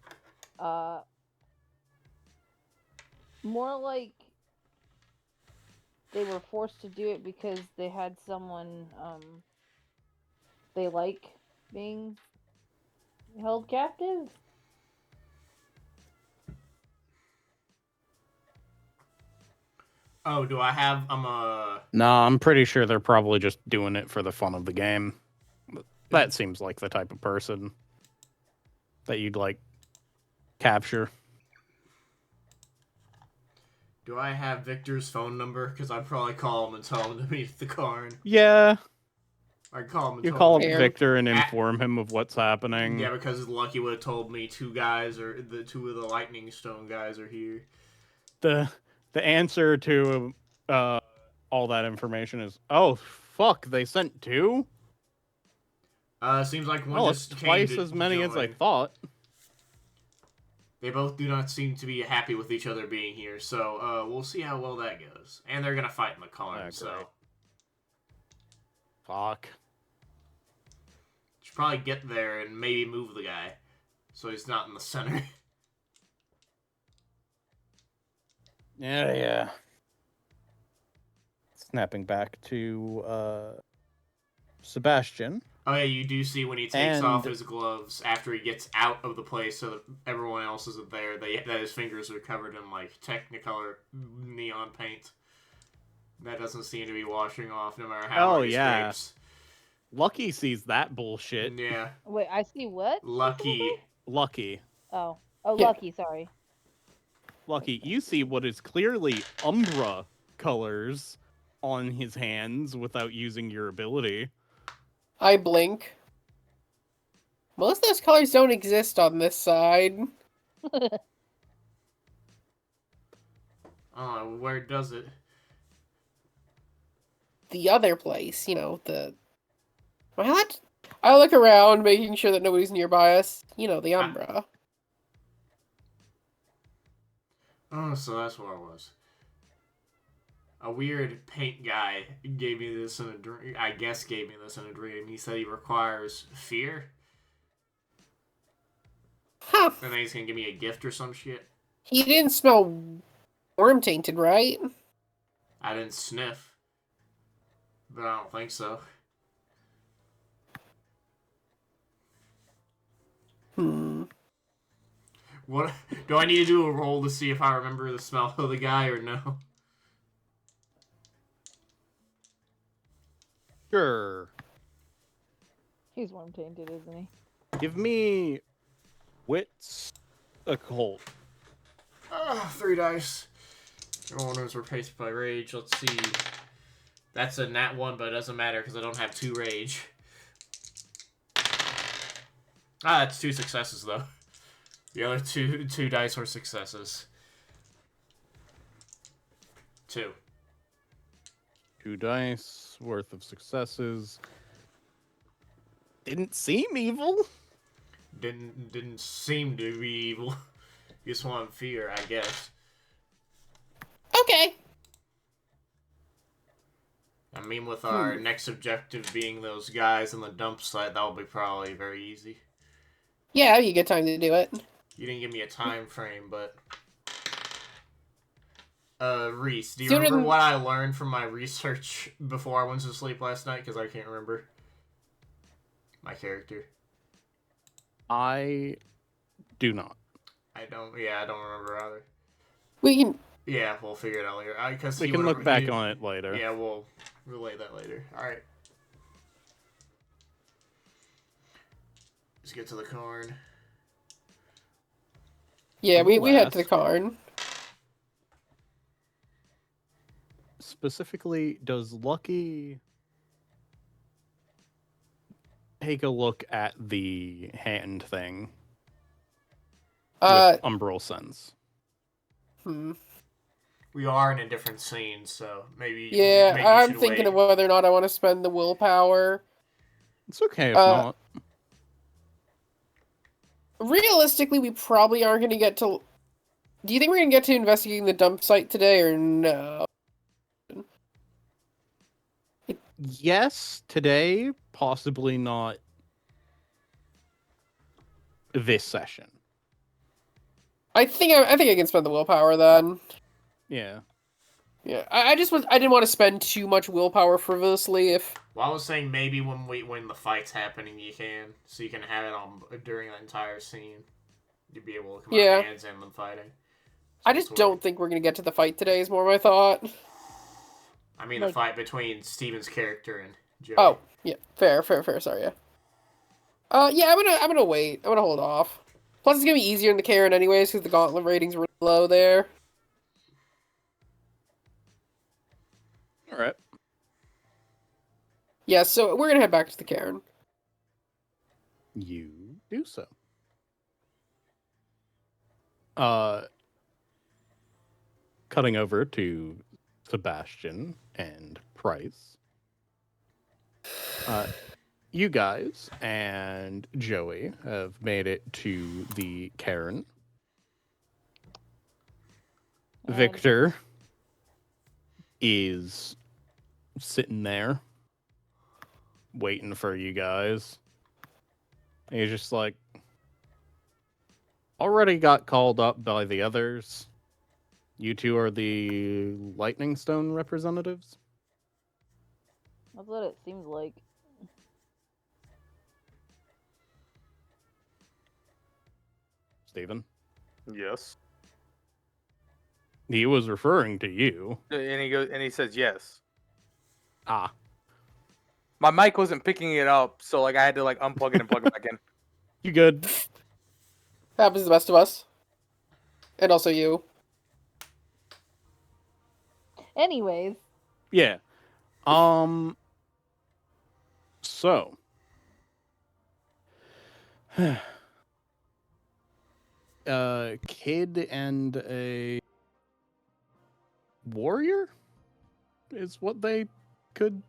More like they were forced to do it because they had someone they like being held captive. Oh, do I have Nah, I'm pretty sure they're probably just doing it for the fun of the game. That seems like the type of person that you'd like capture. Do I have Victor's phone number? Because I'd probably call him and tell him to meet at the cairn. Yeah, I'd call him and you tell call him. up Victor and inform him of what's happening. Yeah, because Lucky would have told me two of the Lightning Stone guys are here. The answer to all that information is, oh fuck, they sent two. Seems like one Well, just it's came twice to as many as I join. thought. They both do not seem to be happy with each other being here, so we'll see how well that goes. And they're gonna fight in the cairn, Ah, so great. Fuck. should probably get there and maybe move the guy so he's not in the center. Yeah. Snapping back to Sebastian. Oh yeah, you do see when he takes And- off his gloves after he gets out of the place, so that everyone else isn't there. That his fingers are covered in like Technicolor neon paint. That doesn't seem to be washing off, no matter how hard he yeah. scrapes. Lucky sees that bullshit. Yeah, Wait, I see what? Lucky. Lucky. Oh, Yeah. Lucky. Sorry. Lucky, you see what is clearly Umbra colors on his hands without using your ability. I blink. Most of those colors don't exist on this side. Oh, where does it? The other place, the... Well, I look around, making sure that nobody's nearby us. The Umbra. Oh, so that's what it was. A weird paint guy gave me this in a dream. I guess gave me this in a dream. He said he requires fear. Huh. And then he's gonna give me a gift or some shit. He didn't smell worm tainted, right? I didn't sniff. But I don't think so. What do I need to do a roll to see if I remember the smell of the guy or no? Sure. He's worm tainted, isn't he? Give me wits occult. 3 dice. Everyone knows we're paced by rage. Let's see. That's a nat 1, but it doesn't matter because I don't have 2 rage. That's 2 successes though. The other two dice were successes. 2. 2 dice worth of successes. Didn't seem evil. Didn't seem to be evil. Just want fear, I guess. Okay. I mean, with our next objective being those guys in the dump site, that'll be probably very easy. Yeah, you get time to do it. You didn't give me a time frame, but... Reese, do you Sooner remember than- what I learned from my research before I went to sleep last night? Because I can't remember my character. I do not. I don't remember either. We can. Yeah, we'll figure it out later. We can look back on it later. Yeah, we'll relay that later. Alright. Let's get to the corn. Yeah, we head Last. to the Karn. Specifically, does Lucky take a look at the hand thing with umbral sense? We are in a different scene, so maybe. Yeah, maybe you I'm should thinking wait. of whether or not I want to spend the willpower. It's okay if not. Realistically, we probably aren't going to get to... Do you think we're going to get to investigating the dump site today, or no? Yes, today, possibly not this session. I think I can spend the willpower then. Yeah. Yeah, I didn't want to spend too much willpower frivolously if... Well, I was saying maybe when the fight's happening, you can, so you can have it on during the entire scene. You'd be able to come out hands in them fighting. I just don't think we're going to get to the fight today, is more my thought. I mean, the fight between Steven's character and Joey. Oh, yeah, fair, sorry, yeah. Yeah, I'm gonna wait. I'm gonna hold off. Plus, it's gonna be easier in the Karen anyways, because the gauntlet rating's really low there. Alright. Yeah, so we're gonna head back to the Karen. You do so. Cutting over to Sebastian and Price. You guys and Joey have made it to the Karen. Victor is sitting there waiting for you guys. He's just like, already got called up by the others. You two are the Lightning Stone representatives? That's what it seems like. Steven? Yes. He was referring to you. And he says yes. Ah. My mic wasn't picking it up, so like I had to like unplug it and plug it back in. You good? Happens to the best of us. And also you. Anyways. Yeah. So. Kid and a warrior is what they could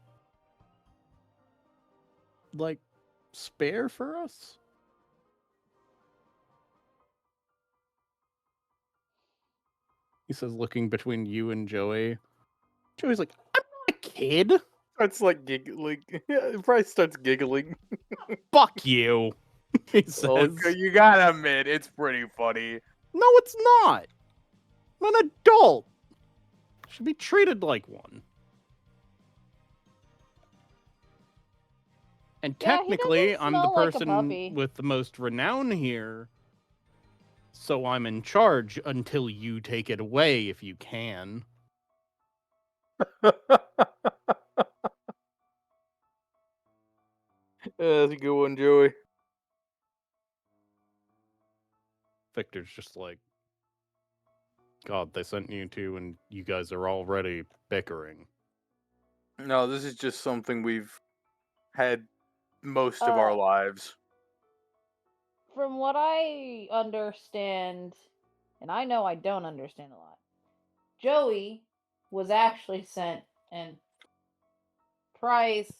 like spare for us. He says, looking between you and Joey. Joey's like, I'm not a kid. Starts like giggling. Bryce starts giggling. Fuck you. He says, Okay, you gotta admit, it's pretty funny. "No, it's not. I'm an adult. Should be treated like one." And Yeah, he technically, doesn't I'm the smell like a person puppy. with the most renown here. So I'm in charge until you take it away if you can. That's a good one, Joey. Victor's just like, God, they sent you two and you guys are already bickering. No, this is just something we've had most of our lives. From what I understand, and I know I don't understand a lot, Joey was actually sent and Price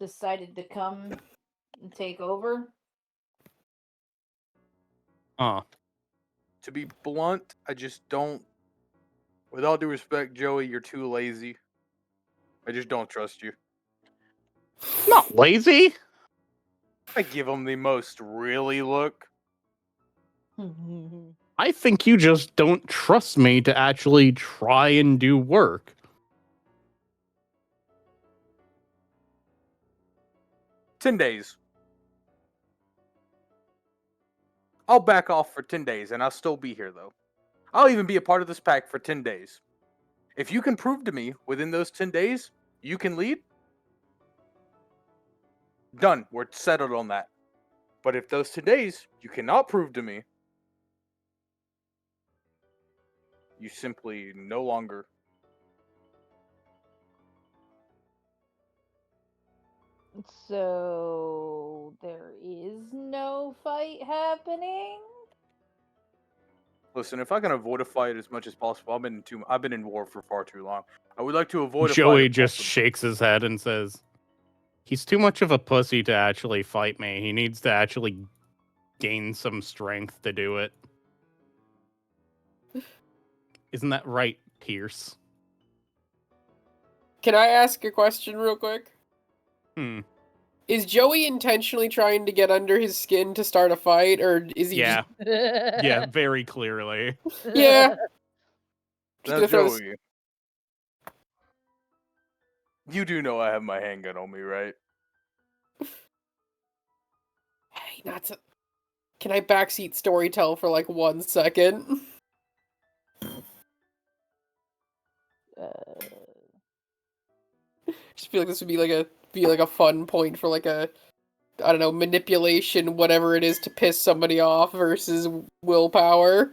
decided to come and take over. To be blunt, I just don't. With all due respect, Joey, you're too lazy. I just don't trust you. Not lazy. I give him the most really look. I think you just don't trust me to actually try and do work. $10. I'll back off for 10 days and I'll still be here, though. I'll even be a part of this pack for 10 days. If you can prove to me within those 10 days you can lead, done. We're settled on that. But if those 10 days you cannot prove to me, you simply no longer. So there is no fight happening? Listen, if I can avoid a fight as much as possible, I've been in war for far too long. I would like to avoid a fight. Joey just shakes his head and says, "He's too much of a pussy to actually fight me. He needs to actually gain some strength to do it." Isn't that right, Pierce? Can I ask a question real quick? Is Joey intentionally trying to get under his skin to start a fight, or is he Yeah. Yeah, very clearly. Yeah. Now, Joey, you do know I have my handgun on me, right? Hey, not to... Can I backseat storytell for like 1 second? Just feel like this would be like a fun point for like a, I don't know, manipulation, whatever it is, to piss somebody off versus willpower.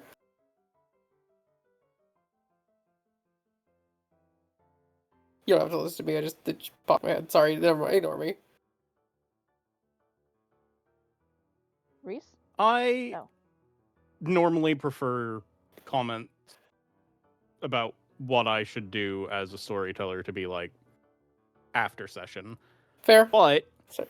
You don't have to listen to me. I just popped my head. Sorry, never mind. Ignore me. Reese? I normally prefer comments about what I should do as a storyteller to be like after session. Fair. But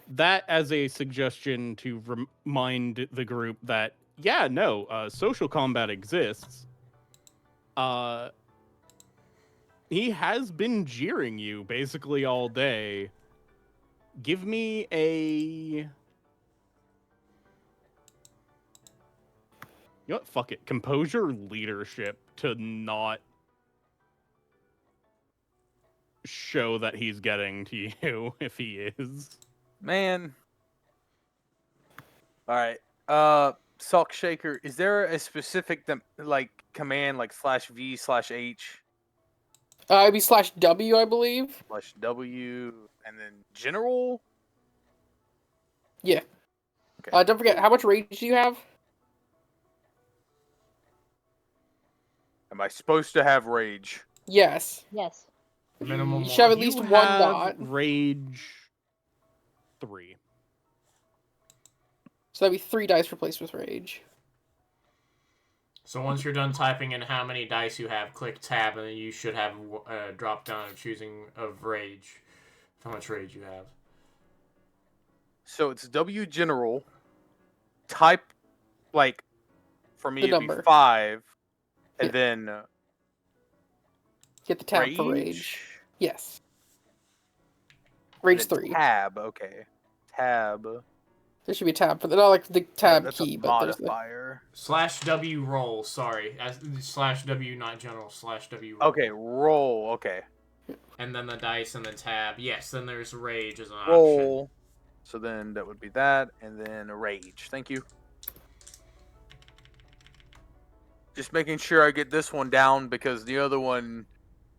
that as a suggestion to remind the group that, yeah, no, social combat exists. He has been jeering you basically all day. Give me a... You know what? Fuck it. Composure leadership to not show that he's getting to you if he is. Man. Alright. Sock Shaker, is there a specific like command like /V/H? It'd be /W, I believe. /W and then general? Yeah. Okay. Don't forget, how much rage do you have? Am I supposed to have rage? Yes. Yes. Minimum You should have at You least one have dot. Rage 3. So that'd be 3 dice replaced with rage. So once you're done typing in how many dice you have, click tab, and then you should have a drop down of choosing of rage. How much rage you have. So it's W general. Type, like, for me, The it'd number. be 5. And Yeah. then... Get the tab for rage. Yes. Rage 3. Tab, okay. tab. There should be a tab for that. Not like the tab That's key, a but there's the. modifier. /W roll, sorry. /W, not general, /W roll. Okay, roll. Okay. And then the dice and then tab. Yes, then there's rage as an option. Roll. So then that would be that, and then rage. Thank you. Just making sure I get this one down because the other one.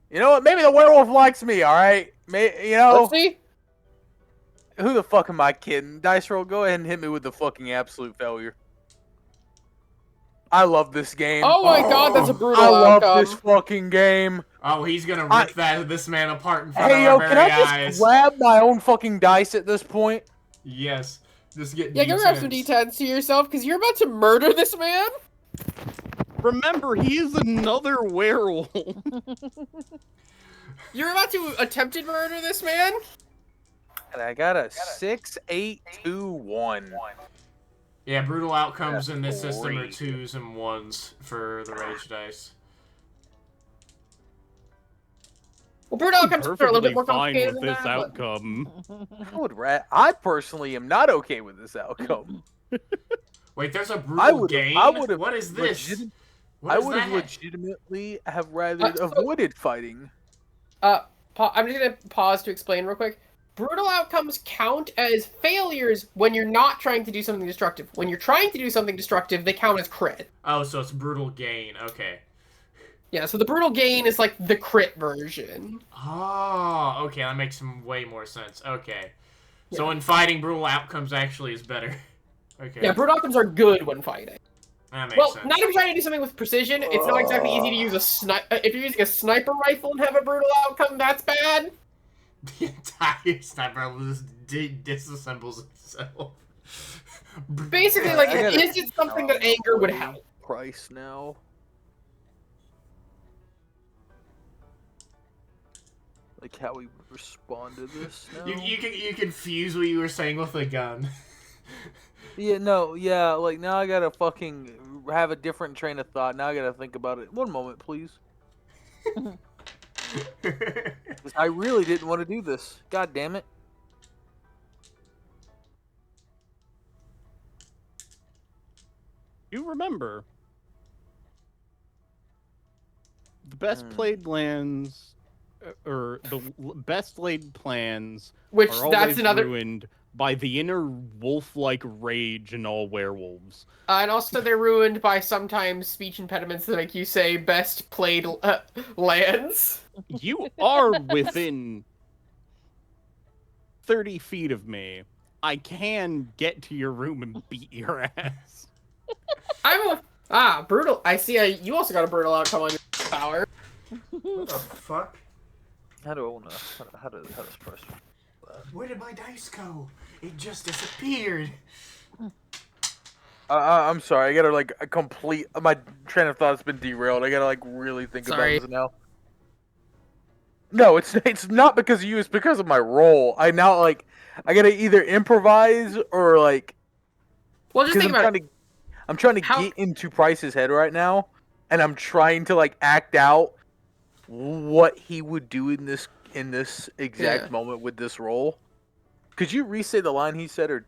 You know what? Maybe the werewolf likes me. All right. Let's see. Who the fuck am I kidding? Dice roll. Go ahead and hit me with the fucking absolute failure. I love this game. Oh my god, that's a brutal I love outcome. this fucking game. Oh, he's gonna rip this man apart in front Hey, of yo, our can very I eyes. just grab my own fucking dice at this point? Yes. Just get Yeah, go grab some D10s to yourself, because you're about to murder this man. Remember, he is another werewolf. You're about to attempted murder this man? And I got a 6, 8, 2, 1. Yeah, brutal outcomes in this That's system are great. 2s and 1s for the rage dice. Well, brutal outcomes are a little bit more fine complicated with than this that. outcome. I personally am not okay with this outcome. Wait, there's a brutal gain? What is this? I would have legitimately have rather avoided fighting. I'm just gonna pause to explain real quick. Brutal outcomes count as failures when you're not trying to do something destructive. When you're trying to do something destructive, they count as crit. Oh, so it's brutal gain. Okay. Yeah, so the brutal gain is like the crit version. Oh, okay, that makes some way more sense. Okay. Yeah. So in fighting, brutal outcomes actually is better. Okay. Yeah, brutal outcomes are good when fighting. That makes Well, sense. not if you're trying to do something with precision. It's not exactly easy to use a if you're using a sniper rifle and have a brutal outcome, that's bad. The entire sniper just disassembles itself. Basically, like, is it something that anger would help? Price now. Like how we would respond to this now. You confuse what you were saying with a gun. Yeah, no, yeah, like now I gotta fucking have a different train of thought. Now I gotta think about it. One moment, please. 'Cause I really didn't want to do this. God damn it. You remember the best played lands, or the best laid plans, Which are that's always another. ruined by the inner wolf-like rage in all werewolves. And also, they're ruined by sometimes speech impediments that make you say "best played lands." You are within 30 feet of me. I can get to your room and beat your ass. Brutal. I see. You also got a brutal outcome on your power. What the fuck? How do I wanna? How does press? Where did my dice go? It just disappeared. I'm sorry. I gotta like a complete. My train of thought's been derailed. I gotta like really think Sorry. about this now. No, it's not because of you. It's because of my role. I now like I gotta either improvise or like. Well, just think about it. I'm trying to get into Price's head right now, and I'm trying to like act out what he would do in this exact moment with this role. Could you re-say the line he said, or?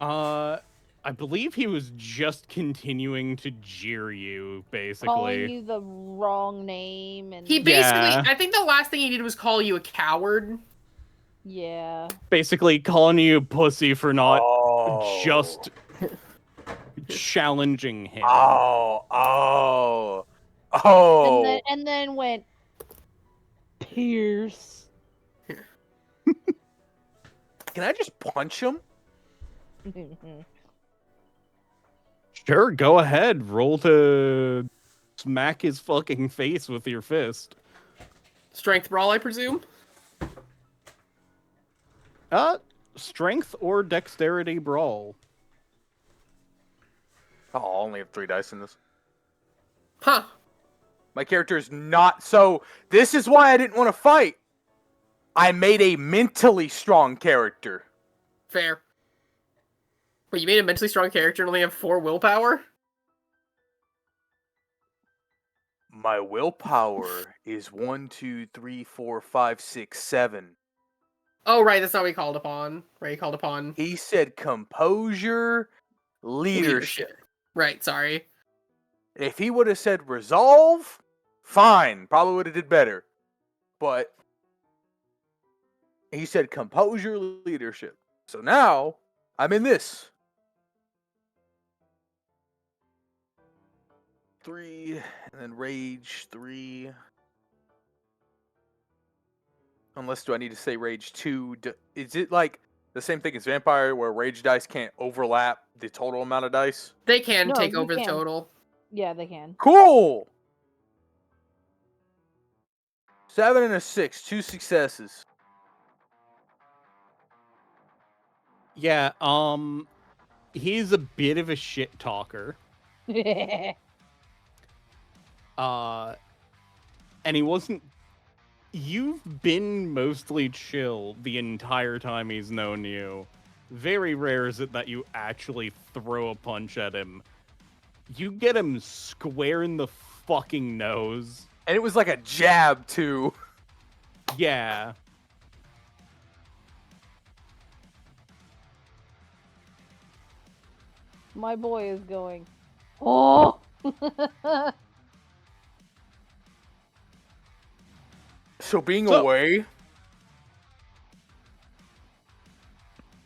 I believe he was just continuing to jeer you, basically. Calling you the wrong name and He basically, Yeah. I think the last thing he did was call you a coward. yeah. Basically calling you a pussy for not Oh. just challenging him. Oh. And then went Pierce. Can I just punch him? Sure, go ahead. Roll to smack his fucking face with your fist. Strength brawl, I presume. Strength or dexterity brawl. Oh, I only have 3 dice in this. Huh. My character is not so. This is why I didn't want to fight. I made a mentally strong character. Fair. Wait, you made a mentally strong character and only have 4 willpower? My willpower is 1, 2, 3, 4, 5, 6, 7. Oh, right, that's not what he called upon. Right, he called upon He said composure, leadership. Right, sorry. If he would have said resolve, fine, probably would have did better. But he said composure, leadership. So now I'm in this. 3, and then rage 3. Unless do I need to say rage 2? Is it like the same thing as vampire where rage dice can't overlap the total amount of dice? They can No, take you over the can. total. Yeah, they can. Cool! 7 and a 6, 2 successes. Yeah, he's a bit of a shit talker. And he wasn't. You've been mostly chill the entire time he's known you. Very rare is it that you actually throw a punch at him. You get him square in the fucking nose. And it was like a jab, too. Yeah. My boy is going, oh! So being So- away,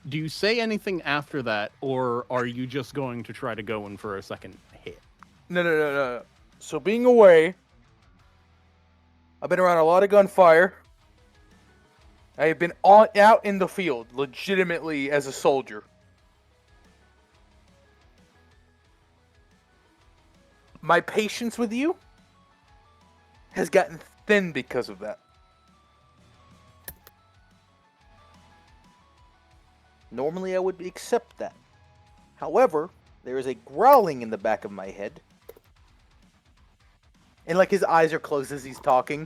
Do you say anything after that, or are you just going to try to go in for a second hit? no. So being away, I've been around a lot of gunfire. I have been out in the field, legitimately as a soldier. My patience with you has gotten thin because of that. Normally I would accept that. However, there is a growling in the back of my head. And like his eyes are closed as he's talking.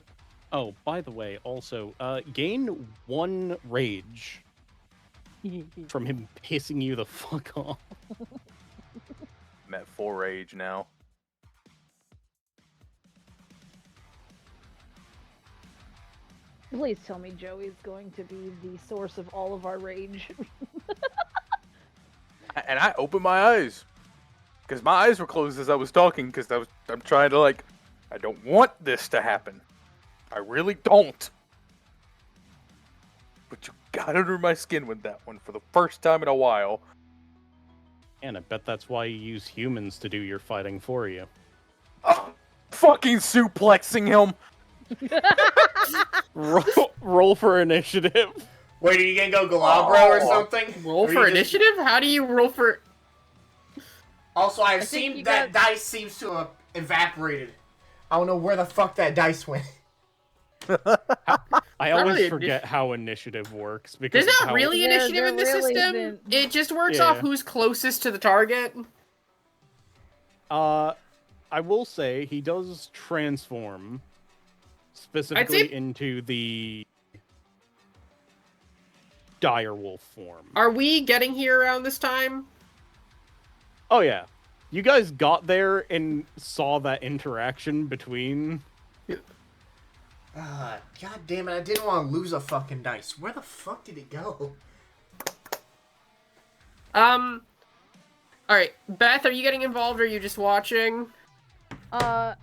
Oh, by the way, also, gain 1 rage from him pissing you the fuck off. I'm at 4 rage now. Please tell me Joey's going to be the source of all of our rage. And I opened my eyes. Because my eyes were closed as I was talking, because I'm trying to I don't want this to happen. I really don't. But you got under my skin with that one for the first time in a while. And I bet that's why you use humans to do your fighting for you. Fucking suplexing him. Roll for initiative. Wait, are you gonna go Galabro or Oh. something? Roll Or you for just- initiative? How do you roll for... Also, I've I think seen you that got- dice seems to have evaporated. I don't know where the fuck that dice went. I Not always really forget how initiative works because There's of not how... really Yeah, initiative there in this really system. isn't. It just works Yeah. off who's closest to the target. I will say he does transform specifically into the direwolf form. Are we getting here around this time? Oh yeah. You guys got there and saw that interaction between... God damn it, I didn't want to lose a fucking dice. Where the fuck did it go? Alright, Beth, are you getting involved or are you just watching? Hold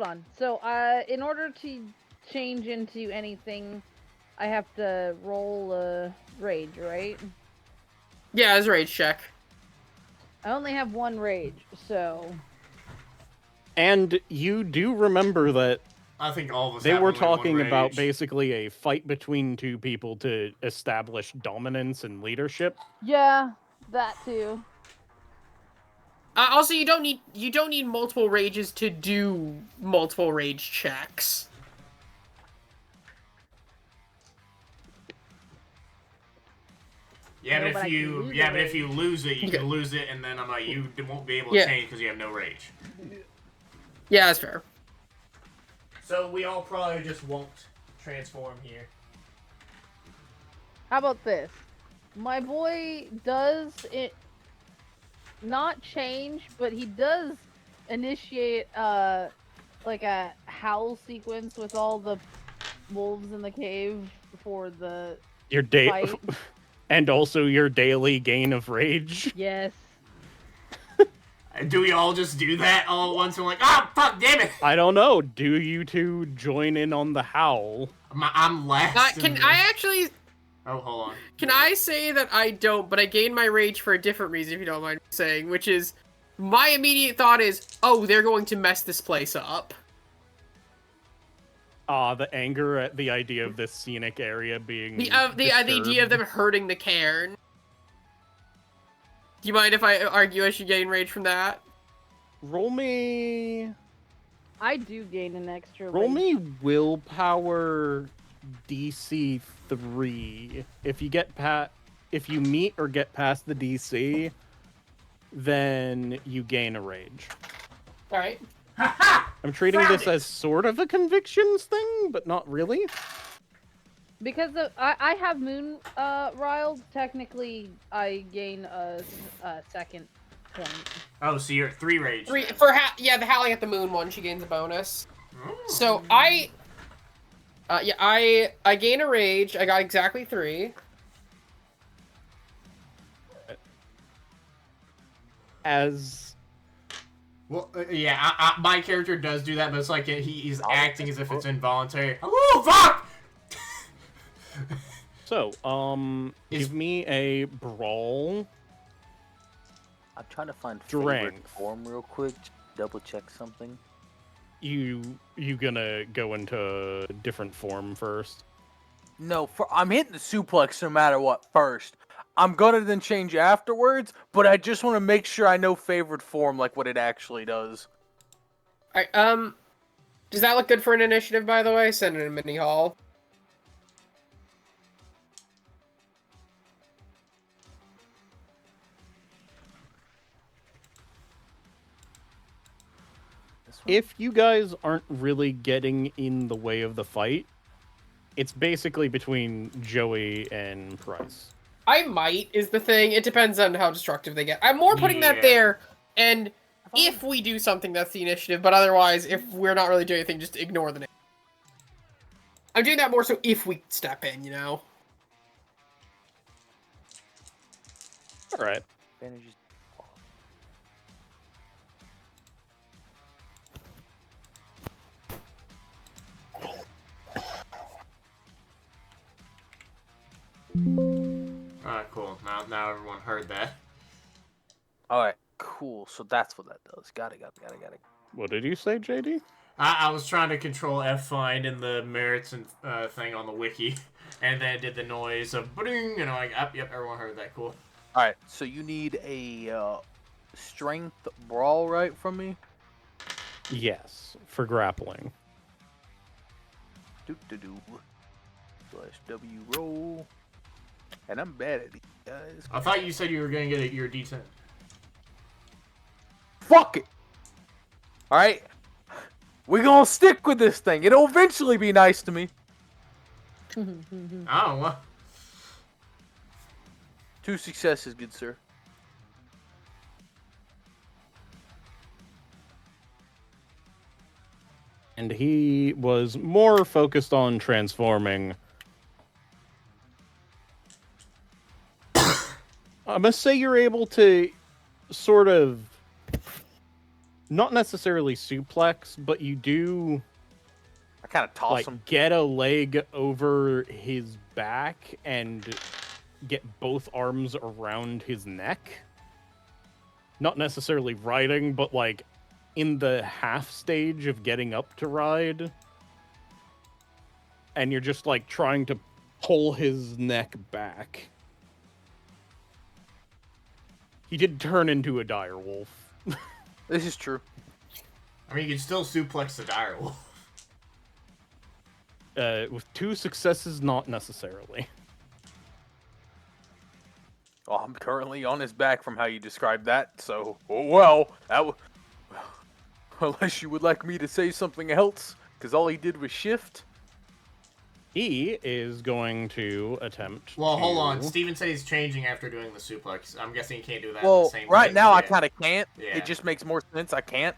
on. So, in order to change into anything, I have to roll a rage, right? Yeah, it's a rage check. I only have 1 rage, so... And you do remember that I think all of us they have were only one talking about rage. basically a fight between 2 people to establish dominance and leadership. Yeah, that too. Also, you don't need multiple rages to do multiple rage checks. Yeah, No, but but I if can you lose yeah, a but if you rage. lose it, you Okay. can lose it, and then you won't be able to Yeah. change because you have no rage. Yeah, that's fair. So we all probably just won't transform here. How about this? My boy does it not change, but he does initiate like a howl sequence with all the wolves in the cave for the Your day, fight. and also your daily gain of rage. Yes. Do we all just do that all at once? And we're like, oh, fuck, damn it! I don't know. Do you two join in on the howl? I'm last. Can I actually? Oh, hold on. Can I say that I don't? But I gain my rage for a different reason, if you don't mind me saying, which is my immediate thought is, oh, they're going to mess this place up. The anger at the idea of this scenic area being The idea of them hurting the cairn. Do you mind if I argue I should gain rage from that? Roll me. I do gain an extra. Roll rage. me willpower DC 3. If you meet or get past the DC, then you gain a rage. All right. I'm treating Found this it! as sort of a convictions thing, but not really. Because I have moon riled, technically I gain a second point. Oh, so you're at 3 rage. 3 then. for the howling at the moon one. She gains a bonus. Mm. So I gain a rage. I got exactly 3. As Well, yeah, my character does do that, but it's like he's acting as if it's involuntary. Oh, fuck! so, give me a brawl. I'm trying to find favorite Strength. form real quick. Double check something. You gonna go into different form first? No, I'm hitting the suplex no matter what first. I'm gonna then change afterwards, but I just want to make sure I know favorite form, like what it actually does. All right. Does that look good for an initiative? By the way, send in a mini haul. This one? If you guys aren't really getting in the way of the fight, it's basically between Joey and Price. I might is the thing. It depends on how destructive they get. I'm more putting that Yeah. there, and if we do something, that's the initiative. But otherwise, if we're not really doing anything, just ignore the name. I'm doing that more so if we step in, you know. All right. Advantages. Alright, cool. Now everyone heard that. All right, cool. So that's what that does. Got it. What did you say, JD? I was trying to control F-find in the merits and thing on the wiki, and then it did the noise of bling, and I'm like, yep, everyone heard that. Cool. All right, so you need a strength brawl, right, from me? Yes, for grappling. /W roll. And I'm bad at these guys. I thought you said you were gonna get your D10. Fuck it! Alright? We're gonna stick with this thing. It'll eventually be nice to me. Oh, well. 2 successes, good sir. And he was more focused on transforming. I must say you're able to sort of not necessarily suplex, but you do I kind of toss like him. get a leg over his back and get both arms around his neck. Not necessarily riding, but like in the half stage of getting up to ride. And you're just like trying to pull his neck back. He did turn into a direwolf. This is true. I mean, you can still suplex the direwolf. With 2 successes, not necessarily. Well, I'm currently on his back from how you described that, so... Oh, well, that was... Unless you would like me to say something else, because all he did was shift. He is going to attempt Well, hold on. to- Steven said he's changing after doing the suplex. I'm guessing he can't do that at Well, the same right time. now I Yeah. kind of can't. Yeah. It just makes more sense. I can't.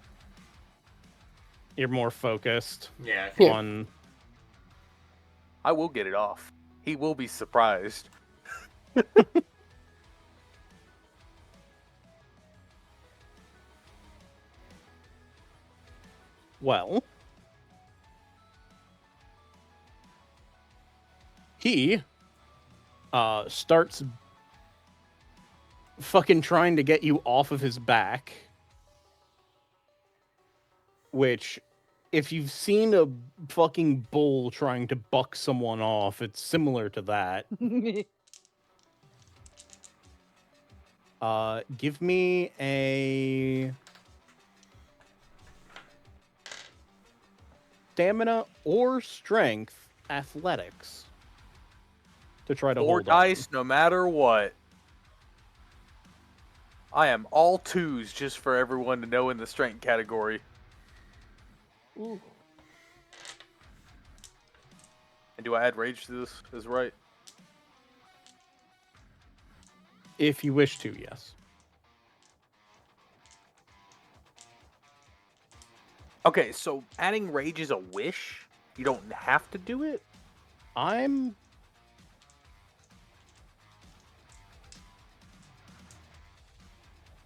You're more focused Yeah. Yeah. on... I will get it off. He will be surprised. Well, he starts fucking trying to get you off of his back, which, if you've seen a fucking bull trying to buck someone off, it's similar to that. Give me a stamina or strength athletics to try to 4 hold dice, no matter what. I am all 2s just for everyone to know in the strength category. Ooh. And do I add rage to this? Is right? if you wish to. Yes. Okay, so adding rage is a wish. You don't have to do it. I'm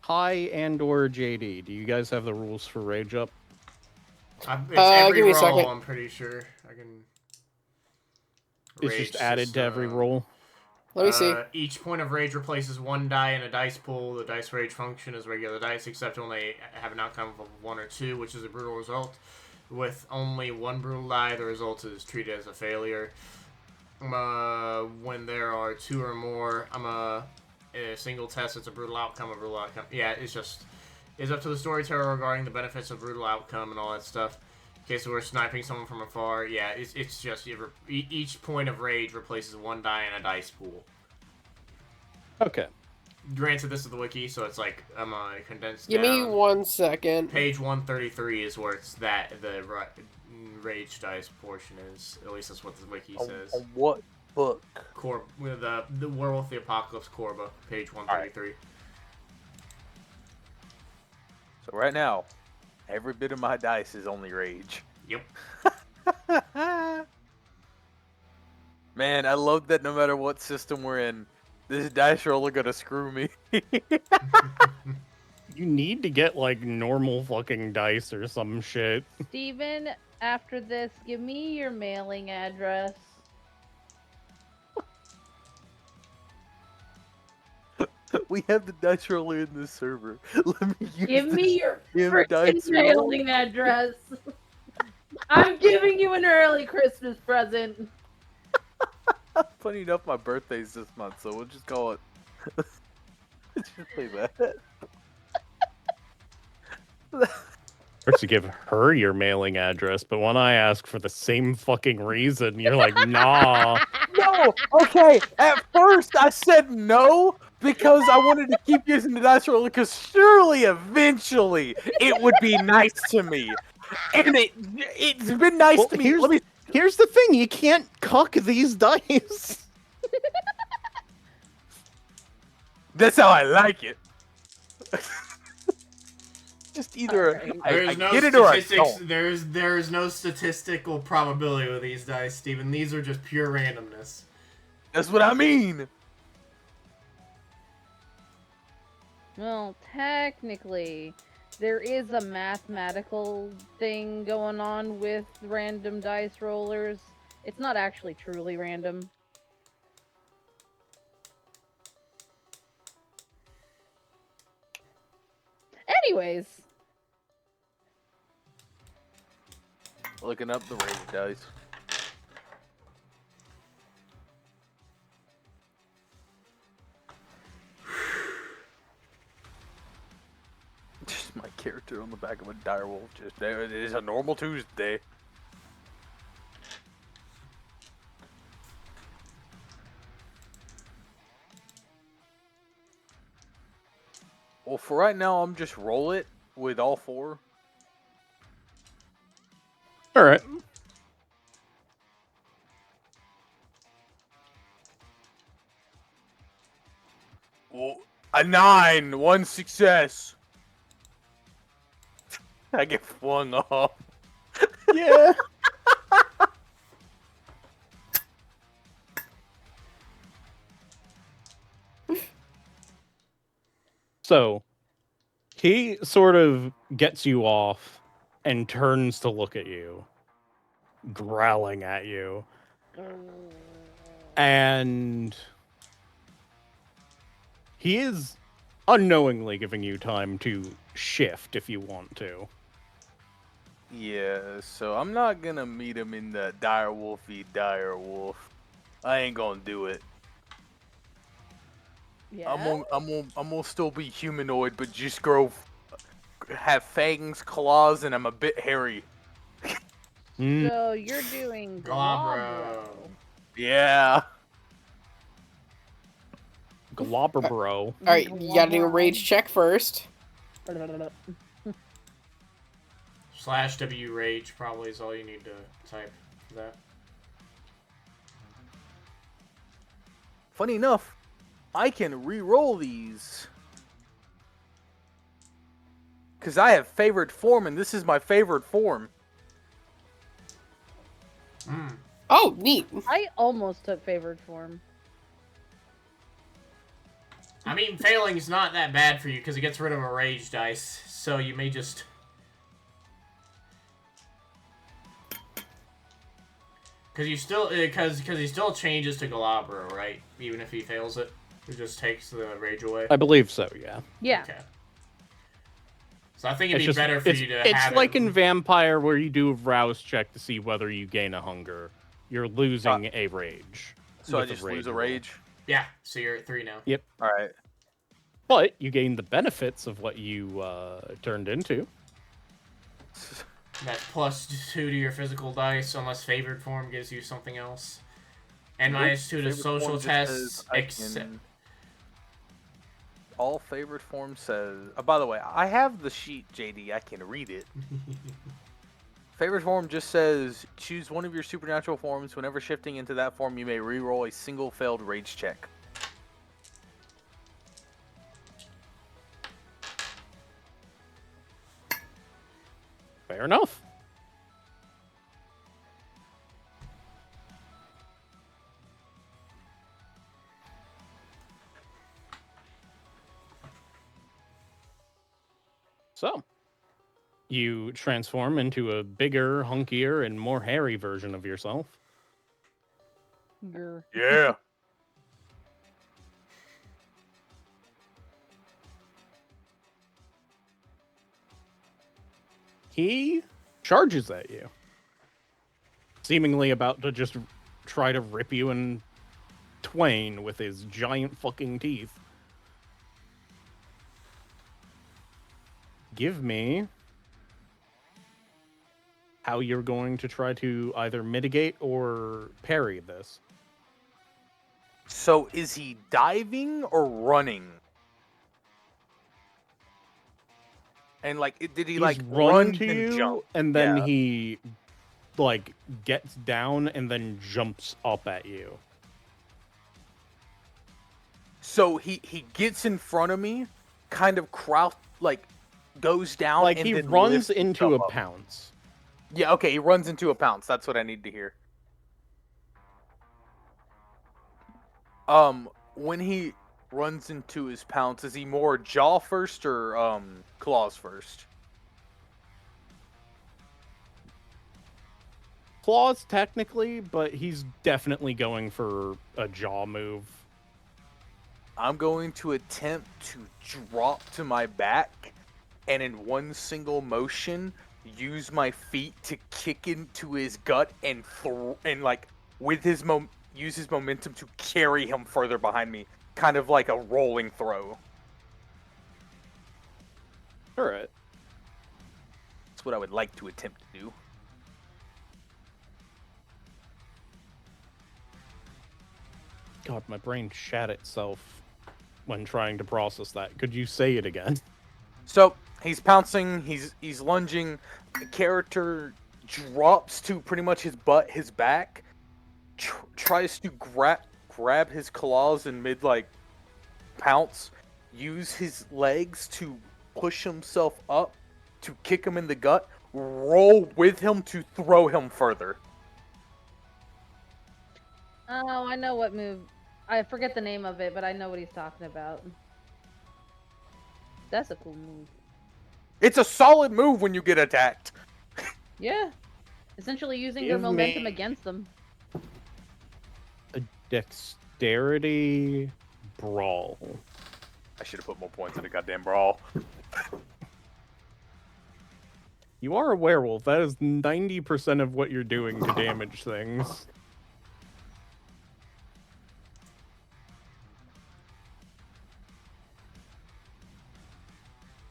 Hi and or JD. Do you guys have the rules for rage up? It's every give me a roll, second. I'm pretty sure. I can... It's Rage just added to every system. roll. Let me see. Each point of rage replaces one die in a dice pool. The dice rage function is regular dice, except only have an outcome of 1 or 2, which is a brutal result. With only one brutal die, the result is treated as a failure. When there are 2 or more, a single test, it's a brutal outcome, Yeah, it's up to the storyteller regarding the benefits of brutal outcome and all that stuff. In case we're sniping someone from afar, yeah, it's just each point of rage replaces one die in a dice pool. Okay. Granted, this is the wiki, so it's like I'm condensed Give me down. 1 second. Page 133 is where it's the rage dice portion is. At least that's what the wiki says. On what book? Core with the Werewolf the Apocalypse core book, page 133. So right now, every bit of my dice is only rage. Yep. Man, I love that no matter what system we're in, this dice roller gonna screw me. You need to get like normal fucking dice or some shit. Steven, after this, give me your mailing address. We have the dice roller in this server. Let me use Give me your damn freaking dice roller. mailing address. I'm giving you an early Christmas present. Funny enough, my birthday's this month, so we'll just call it. Let's just play that. Or to give her your mailing address, but when I ask for the same fucking reason, you're like, nah. No, okay. At first, I said no because I wanted to keep using the dice roller. Because surely, eventually, it would be nice to me, and it's been nice Well, to me. Here's the thing: you can't cuck these dice. That's how I like it. Just either Alright. I get it or I don't. There's no statistical probability with these dice, Steven. These are just pure randomness. That's what I mean. Well, technically, there is a mathematical thing going on with random dice rollers. It's not actually truly random. Anyways, Looking up the rage dice. Just my character on the back of a direwolf. Just there. It is a normal Tuesday. Well, for right now, I'm just roll it with all 4. All right. Well, a 9, 1 success. I get flung off. Yeah. So he sort of gets you off and turns to look at you, growling at you. And he is unknowingly giving you time to shift if you want to. Yeah, so I'm not gonna meet him in the dire wolf. I ain't gonna do it. Yeah. I'm gonna still be humanoid, but just have fangs, claws, and I'm a bit hairy. Mm, So you're doing Glabro. Glabro. Yeah. Globber bro. All right, you gotta do a rage check first. /W rage probably is all you need to type for that. Funny enough, I can re-roll these. Because I have favored form, and this is my favorite form. Mm. Oh, neat. I almost took favored form. I mean, failing's not that bad for you because it gets rid of a rage dice, so you may just... Because you still, because he still changes to Galabra, right? Even if he fails it, it just takes the rage away. I believe so, yeah. Yeah. Okay. So I think it'd be better for you to it's have like it... in Vampire where you do a rouse check to see whether you gain a hunger. You're losing a rage. So I with just rage lose a roll. rage. Yeah, so you're at 3 now. Yep. All right. But you gain the benefits of what you turned into. That's +2 to your physical dice, unless favored form gives you something else. And Nope, -2 to favored social form just tests, says I except... can- All favored form says. By the way, I have the sheet, JD. I can read it. Favorite form just says choose one of your supernatural forms. Whenever shifting into that form, you may re-roll a single failed rage check. Fair enough. So, you transform into a bigger, hunkier, and more hairy version of yourself. Grr. Yeah. He charges at you, seemingly about to just try to rip you in twain with his giant fucking teeth. Give me how you're going to try to either mitigate or parry this. So is he diving or running? And like, did he He's like run run to and you, jump? and then Yeah. he like gets down and then jumps up at you. So he gets in front of me, kind of crouch, like goes down, Like and he then runs lifts into a himself up. pounce. Yeah, okay, he runs into a pounce. That's what I need to hear. When he runs into his pounce, is he more jaw first or claws first? Claws technically, but he's definitely going for a jaw move. I'm going to attempt to drop to my back, and in one single motion, use my feet to kick into his gut and like with his use his momentum to carry him further behind me, kind of like a rolling throw. All right. That's what I would like to attempt to do. God, my brain shat itself when trying to process that. Could you say it again? So he's pouncing, he's lunging. The character drops to pretty much his back, tries to grab his claws in mid like pounce, use his legs to push himself up to kick him in the gut, roll with him to throw him further. Oh, I know what move. I forget the name of it, but I know what he's talking about. That's a cool move. It's a solid move when you get attacked. Yeah. Essentially using their Give momentum me- against them. A dexterity brawl. I should have put more points in the goddamn brawl. You are a werewolf. That is 90% of what you're doing to damage things.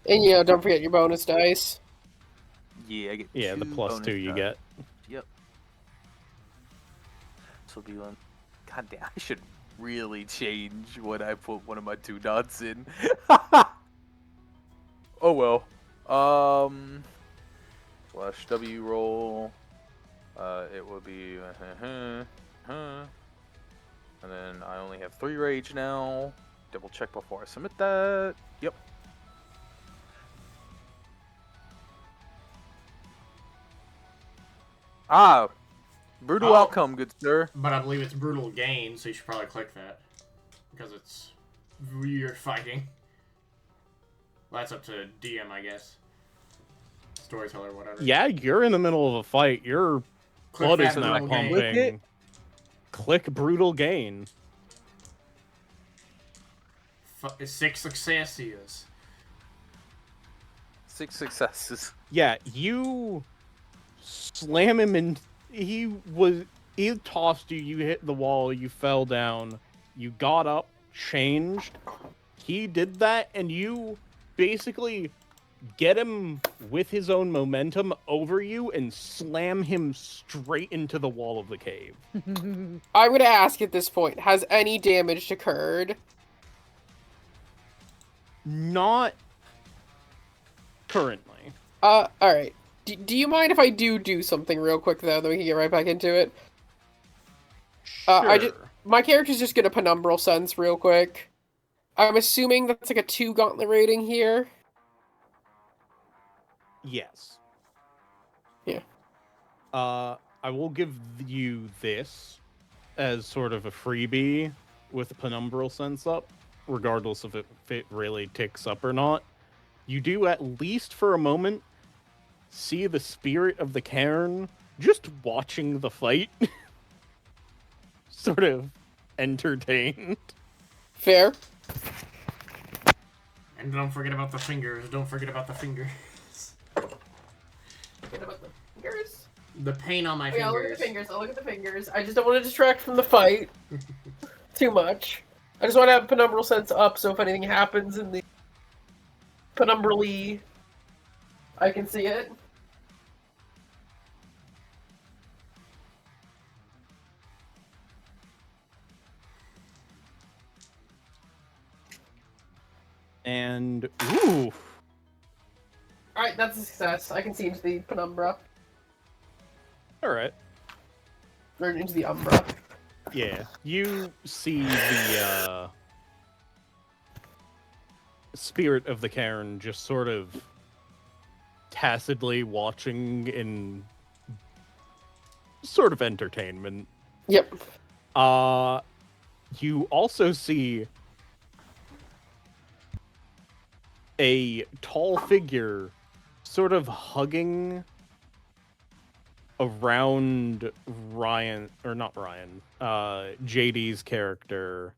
And don't forget your bonus dice. Yeah, I get Yeah, the two plus bonus 2 you dice. get. Yep. This will be one. God damn, I should really change when I put one of my 2 dots in. Oh well. Slash W roll. It will be. And then I only have 3 rage now. Double check before I submit that. Yep. Ah, brutal Oh. outcome, good sir. But I believe it's brutal gain, so you should probably click that. Because it's you're fighting. Well, that's up to DM, I guess. Storyteller, whatever. Yeah, you're in the middle of a fight. Your Click blood is that now brutal gain. pumping. Click it. Click brutal gain. 6 successes. 6 successes. Yeah, you slam him and he tossed you, you hit the wall, you fell down, you got up, changed. He did that and you basically get him with his own momentum over you and slam him straight into the wall of the cave. I'm gonna ask at this point: has any damage occurred? Not currently. All right. Do you mind if I do something real quick though, then we can get right back into it? Sure. My character's just gonna penumbral sense real quick. I'm assuming that's like a 2 gauntlet rating here. Yes. Yeah. I will give you this as sort of a freebie with the penumbral sense up, regardless of if it really ticks up or not. You do, at least for a moment, see the spirit of the cairn just watching the fight. Sort of entertained. Fair. And don't forget about the fingers. Don't forget about the fingers. Forget about the fingers. The pain on my Yeah, I'll look at fingers. the fingers. I'll look at the fingers. I just don't want to distract from the fight too much. I just want to have penumbral sense up, so if anything happens in the penumbrally, I can see it. And, ooh. Alright, that's a success. I can see into the penumbra. Alright. Or into the umbra. Yeah. You see the, spirit of the cairn just sort of tacitly watching in sort of entertainment. Yep. You also see a tall figure sort of hugging around Ryan, or not Ryan, JD's character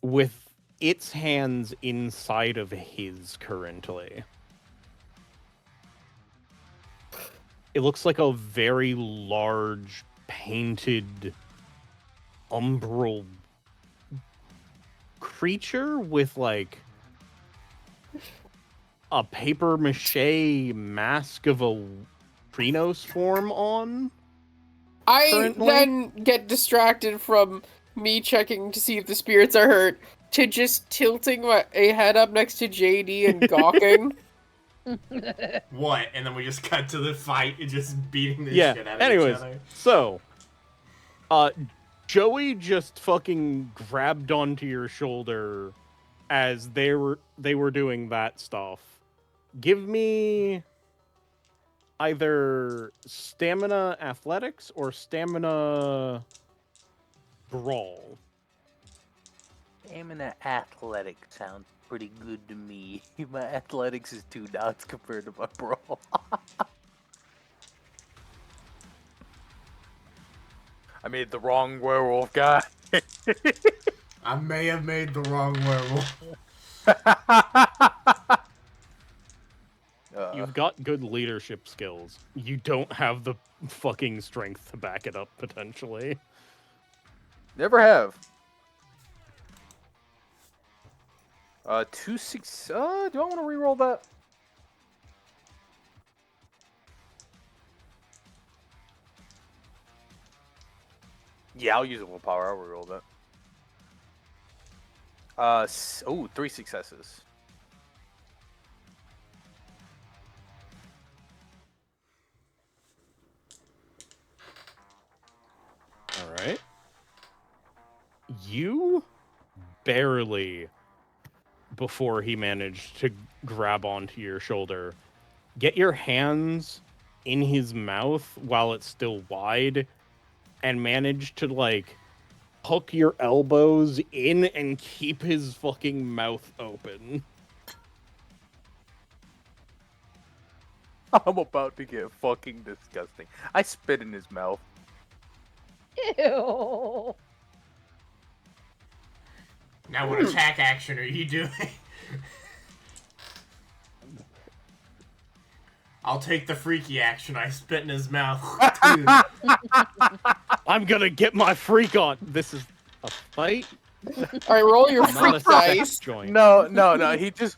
with its hands inside of his currently. It looks like a very large painted umbral creature with like a paper mache mask of a Krenos form on. I Currently? then get distracted from me checking to see if the spirits are hurt to just tilting a head up next to JD and gawking. What? And then we just cut to the fight and just beating the Yeah, shit out of anyways, each other. so Joey just fucking grabbed onto your shoulder as they were doing that stuff. Give me either stamina athletics or stamina brawl. Aiming at athletic sounds pretty good to me. My athletics is 2 dots compared to my brawl. I made the wrong werewolf guy. I may have made the wrong werewolf. You've got good leadership skills. You don't have the fucking strength to back it up, potentially. Never have. 2 6. Do I want to re-roll that? Yeah, I'll use it with power. I'll re-roll that. 3 successes. All right. You barely, before he managed to grab onto your shoulder, get your hands in his mouth while it's still wide and manage to, like, hook your elbows in and keep his fucking mouth open. I'm about to get fucking disgusting. I spit in his mouth. Ew. Now, what attack action are you doing? I'll take the freaky action. I spit in his mouth. Dude. I'm gonna get my freak on. This is a fight, All right, roll your not a freak sex dice. joint. No. He just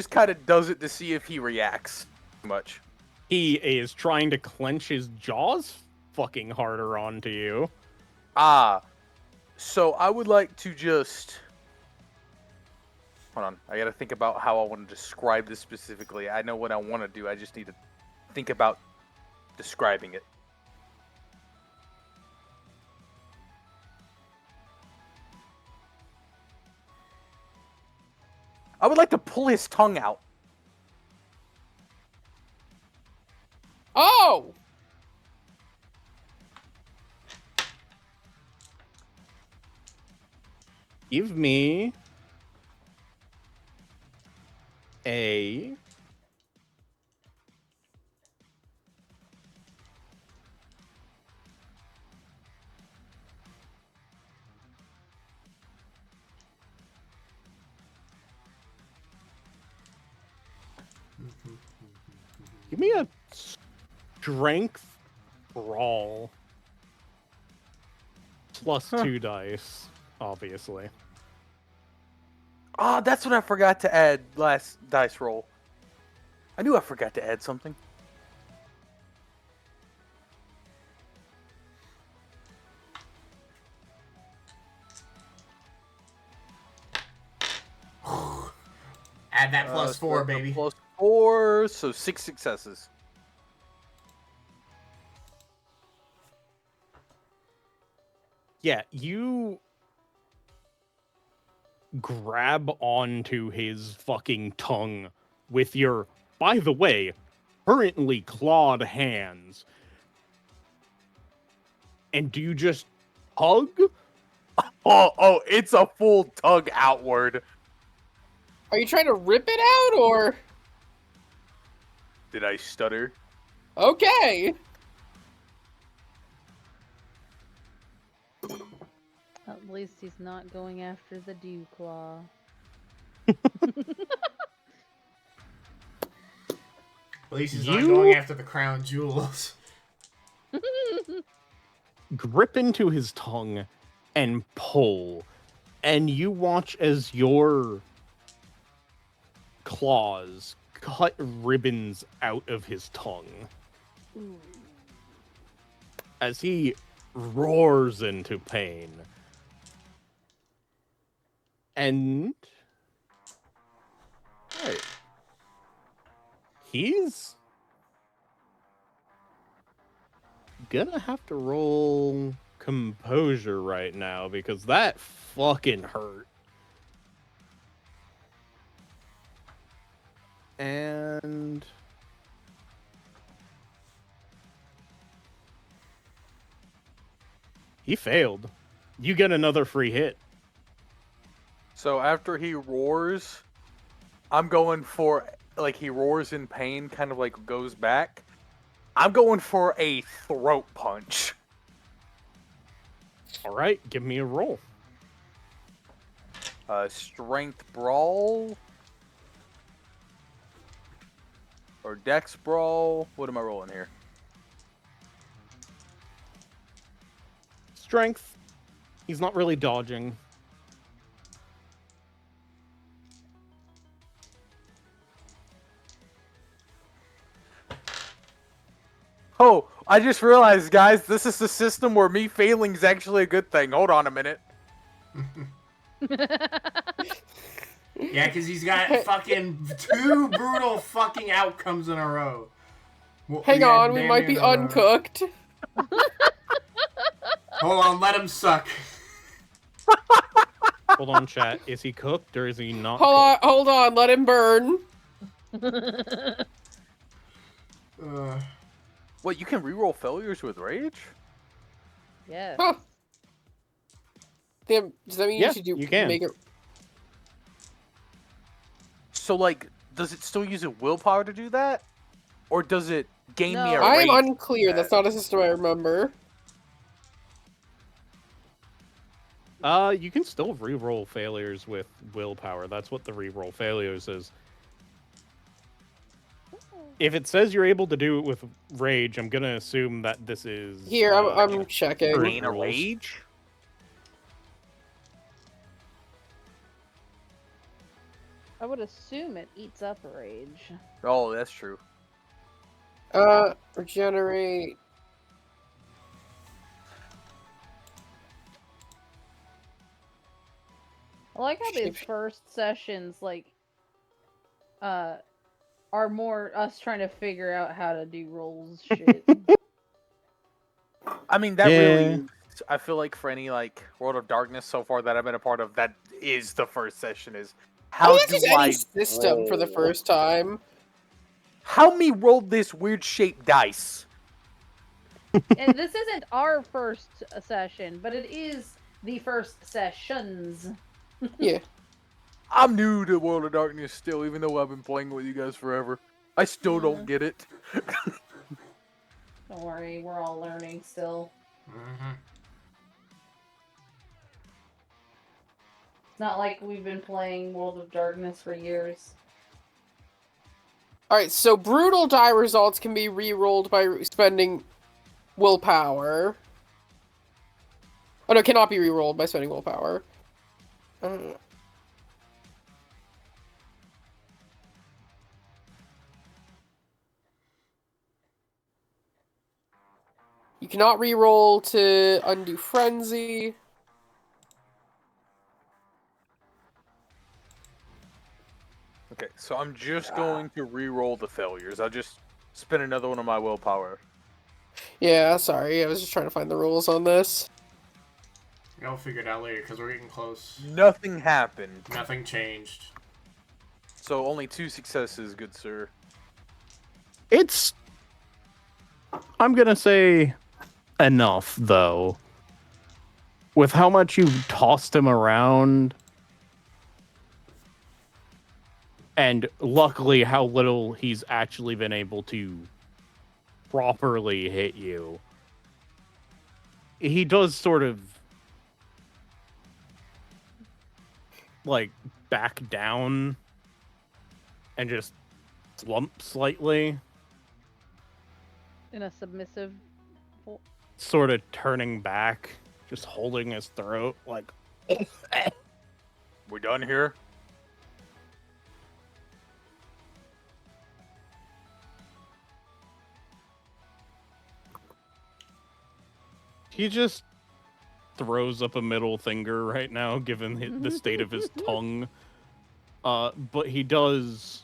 kind of does it to see if he reacts much. He is trying to clench his jaws fucking harder onto you. So I would like to just... Hold on. I gotta think about how I want to describe this specifically. I know what I want to do. I just need to think about describing it. I would like to pull his tongue out. Oh! Give me a give me a strength brawl plus 2 dice, obviously. That's what I forgot to add last dice roll. I knew I forgot to add something. Add that plus So 4, that's a baby. Plus 4, so 6 successes. Yeah, you grab onto his fucking tongue with your, by the way, currently clawed hands. And do you just hug? Oh, it's a full tug outward. Are you trying to rip it out, or...? Did I stutter? Okay! At least he's not going after the dew claw. At least he's not You- going after the crown jewels. Grip into his tongue and pull. And you watch as your claws cut ribbons out of his tongue. As he roars into pain. And right. He's gonna have to roll composure right now because that fucking hurt. And he failed. You get another free hit. So after he roars, I'm going for, like, he roars in pain, kind of like goes back. I'm going for a throat punch. All right, give me a roll. Strength brawl or dex brawl. What am I rolling here? Strength. He's not really dodging. Oh, I just realized, guys, this is the system where me failing is actually a good thing. Hold on a minute. Yeah, because he's got fucking 2 brutal fucking outcomes in a row. Well, Hang yeah, on, we damn might near be in a row. uncooked. Hold on, let him suck. Hold on, chat. Is he cooked or is he not cooked? Hold on, let him burn. What, you can reroll failures with rage? Yes. Huh. Damn, does that mean Yeah, you should do you can. make it? So, like, does it still use a willpower to do that? Or does it gain me a No. I rage? am unclear. That's not a system I remember. You can still reroll failures with willpower. That's what the reroll failures is. If it says you're able to do it with rage, I'm gonna assume that this is Here, I'm checking. Brute Gain a rules. rage? I would assume it eats up a rage. Oh, that's true. Regenerate. I like how these first sessions, like, are more us trying to figure out how to do rolls shit. I mean, that Yeah. really, I feel like for any, like, World of Darkness so far that I've been a part of, that is the first session is, how How do is I any system for the roll? first time? How me roll this weird shaped dice? And this isn't our first session, but it is the first sessions. Yeah. I'm new to World of Darkness still, even though I've been playing with you guys forever. I still don't get it. Don't worry, we're all learning still. Mm-hmm. It's not like we've been playing World of Darkness for years. Alright, so brutal die results can be re-rolled by spending willpower. Oh no, cannot be re-rolled by spending willpower. You cannot re-roll to undo frenzy. Okay, so I'm just going to re-roll the failures. I'll just spend another one of my willpower. Yeah, sorry, I was just trying to find the rules on this. I'll figure it out later because we're getting close. Nothing happened. Nothing changed. So only 2 successes, good sir. It's, I'm gonna say, enough though. With how much you've tossed him around, and luckily how little he's actually been able to properly hit you, he does sort of like back down and just slump slightly, In a submissive. sort of turning back, just holding his throat like We done here? he just throws up a middle finger right now, given the state of his tongue. But he does.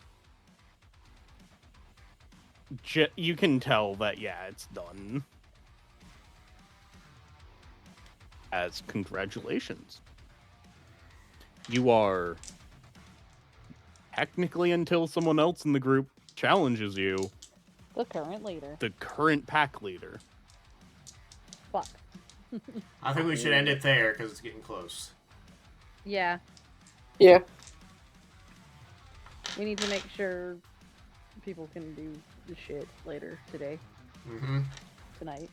You can tell that, yeah, it's done. As congratulations. You are, technically, until someone else in the group challenges you, The current leader. the current pack leader. Fuck. I think we should end it there because it's getting close. Yeah. Yeah. We need to make sure people can do the shit later today, Mm-hmm. tonight.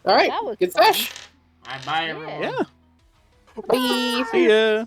All right. That was Good fun. sesh. Bye, everyone. Yeah. Bye. See ya.